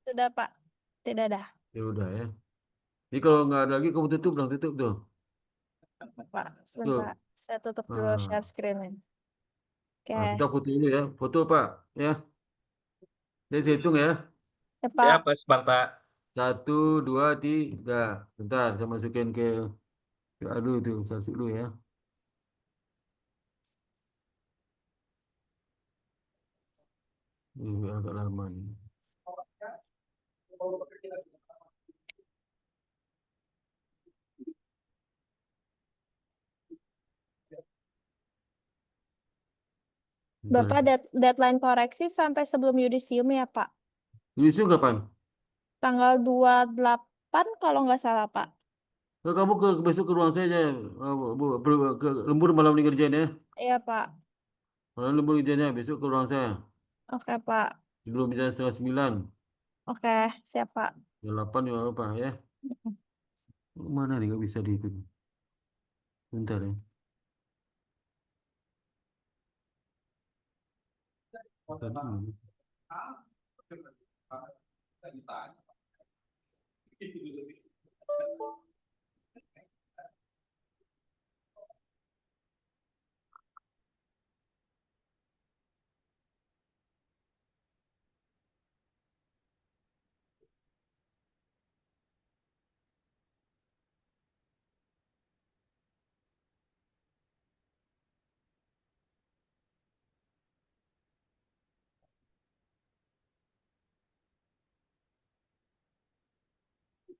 Sudah, Pak. Tidak ada. Ya udah ya. Jadi kalau nggak ada lagi kamu tutup dong, tutup tuh. Pak, sebentar. Tuh. Saya tutup dulu Nah, share screen-nya. nah, kita Oke. foto dulu ya. Foto Pak. Ya. Jadi saya hitung ya. Ya, Siap, Pak. Pak Sparta. 1, 2, 3. Bentar, saya masukin aduh itu, saya masuk dulu ya. Ini agak lama nih. Bentar. Bapak deadline koreksi sampai sebelum yudisium ya, Pak. Yusuf kapan? Tanggal 28 kalau nggak salah, Pak. Kamu besok ke ruang saya aja. Ke lembur malam ini kerjaan ya. Iya, Pak. Malam lembur kerjanya besok ke ruang saya. Oke, Pak. Sebelum jam setengah 9. Oke, siap, Pak. Jam 8 juga apa ya. Mana nih nggak bisa dihitung. Bentar ya. Tadi.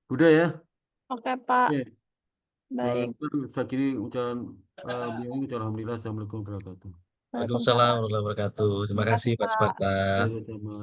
Udah ya. Oke, Pak. Oke. Baik. Saya kiri ucapan bilang alhamdulillah. Assalamualaikum warahmatullahi wabarakatuh. Waalaikumsalam Waalaikumsalam. warahmatullahi wabarakatuh. Terima Terima kasih, kasih, Pak Pak. Sparta. Ya, sama.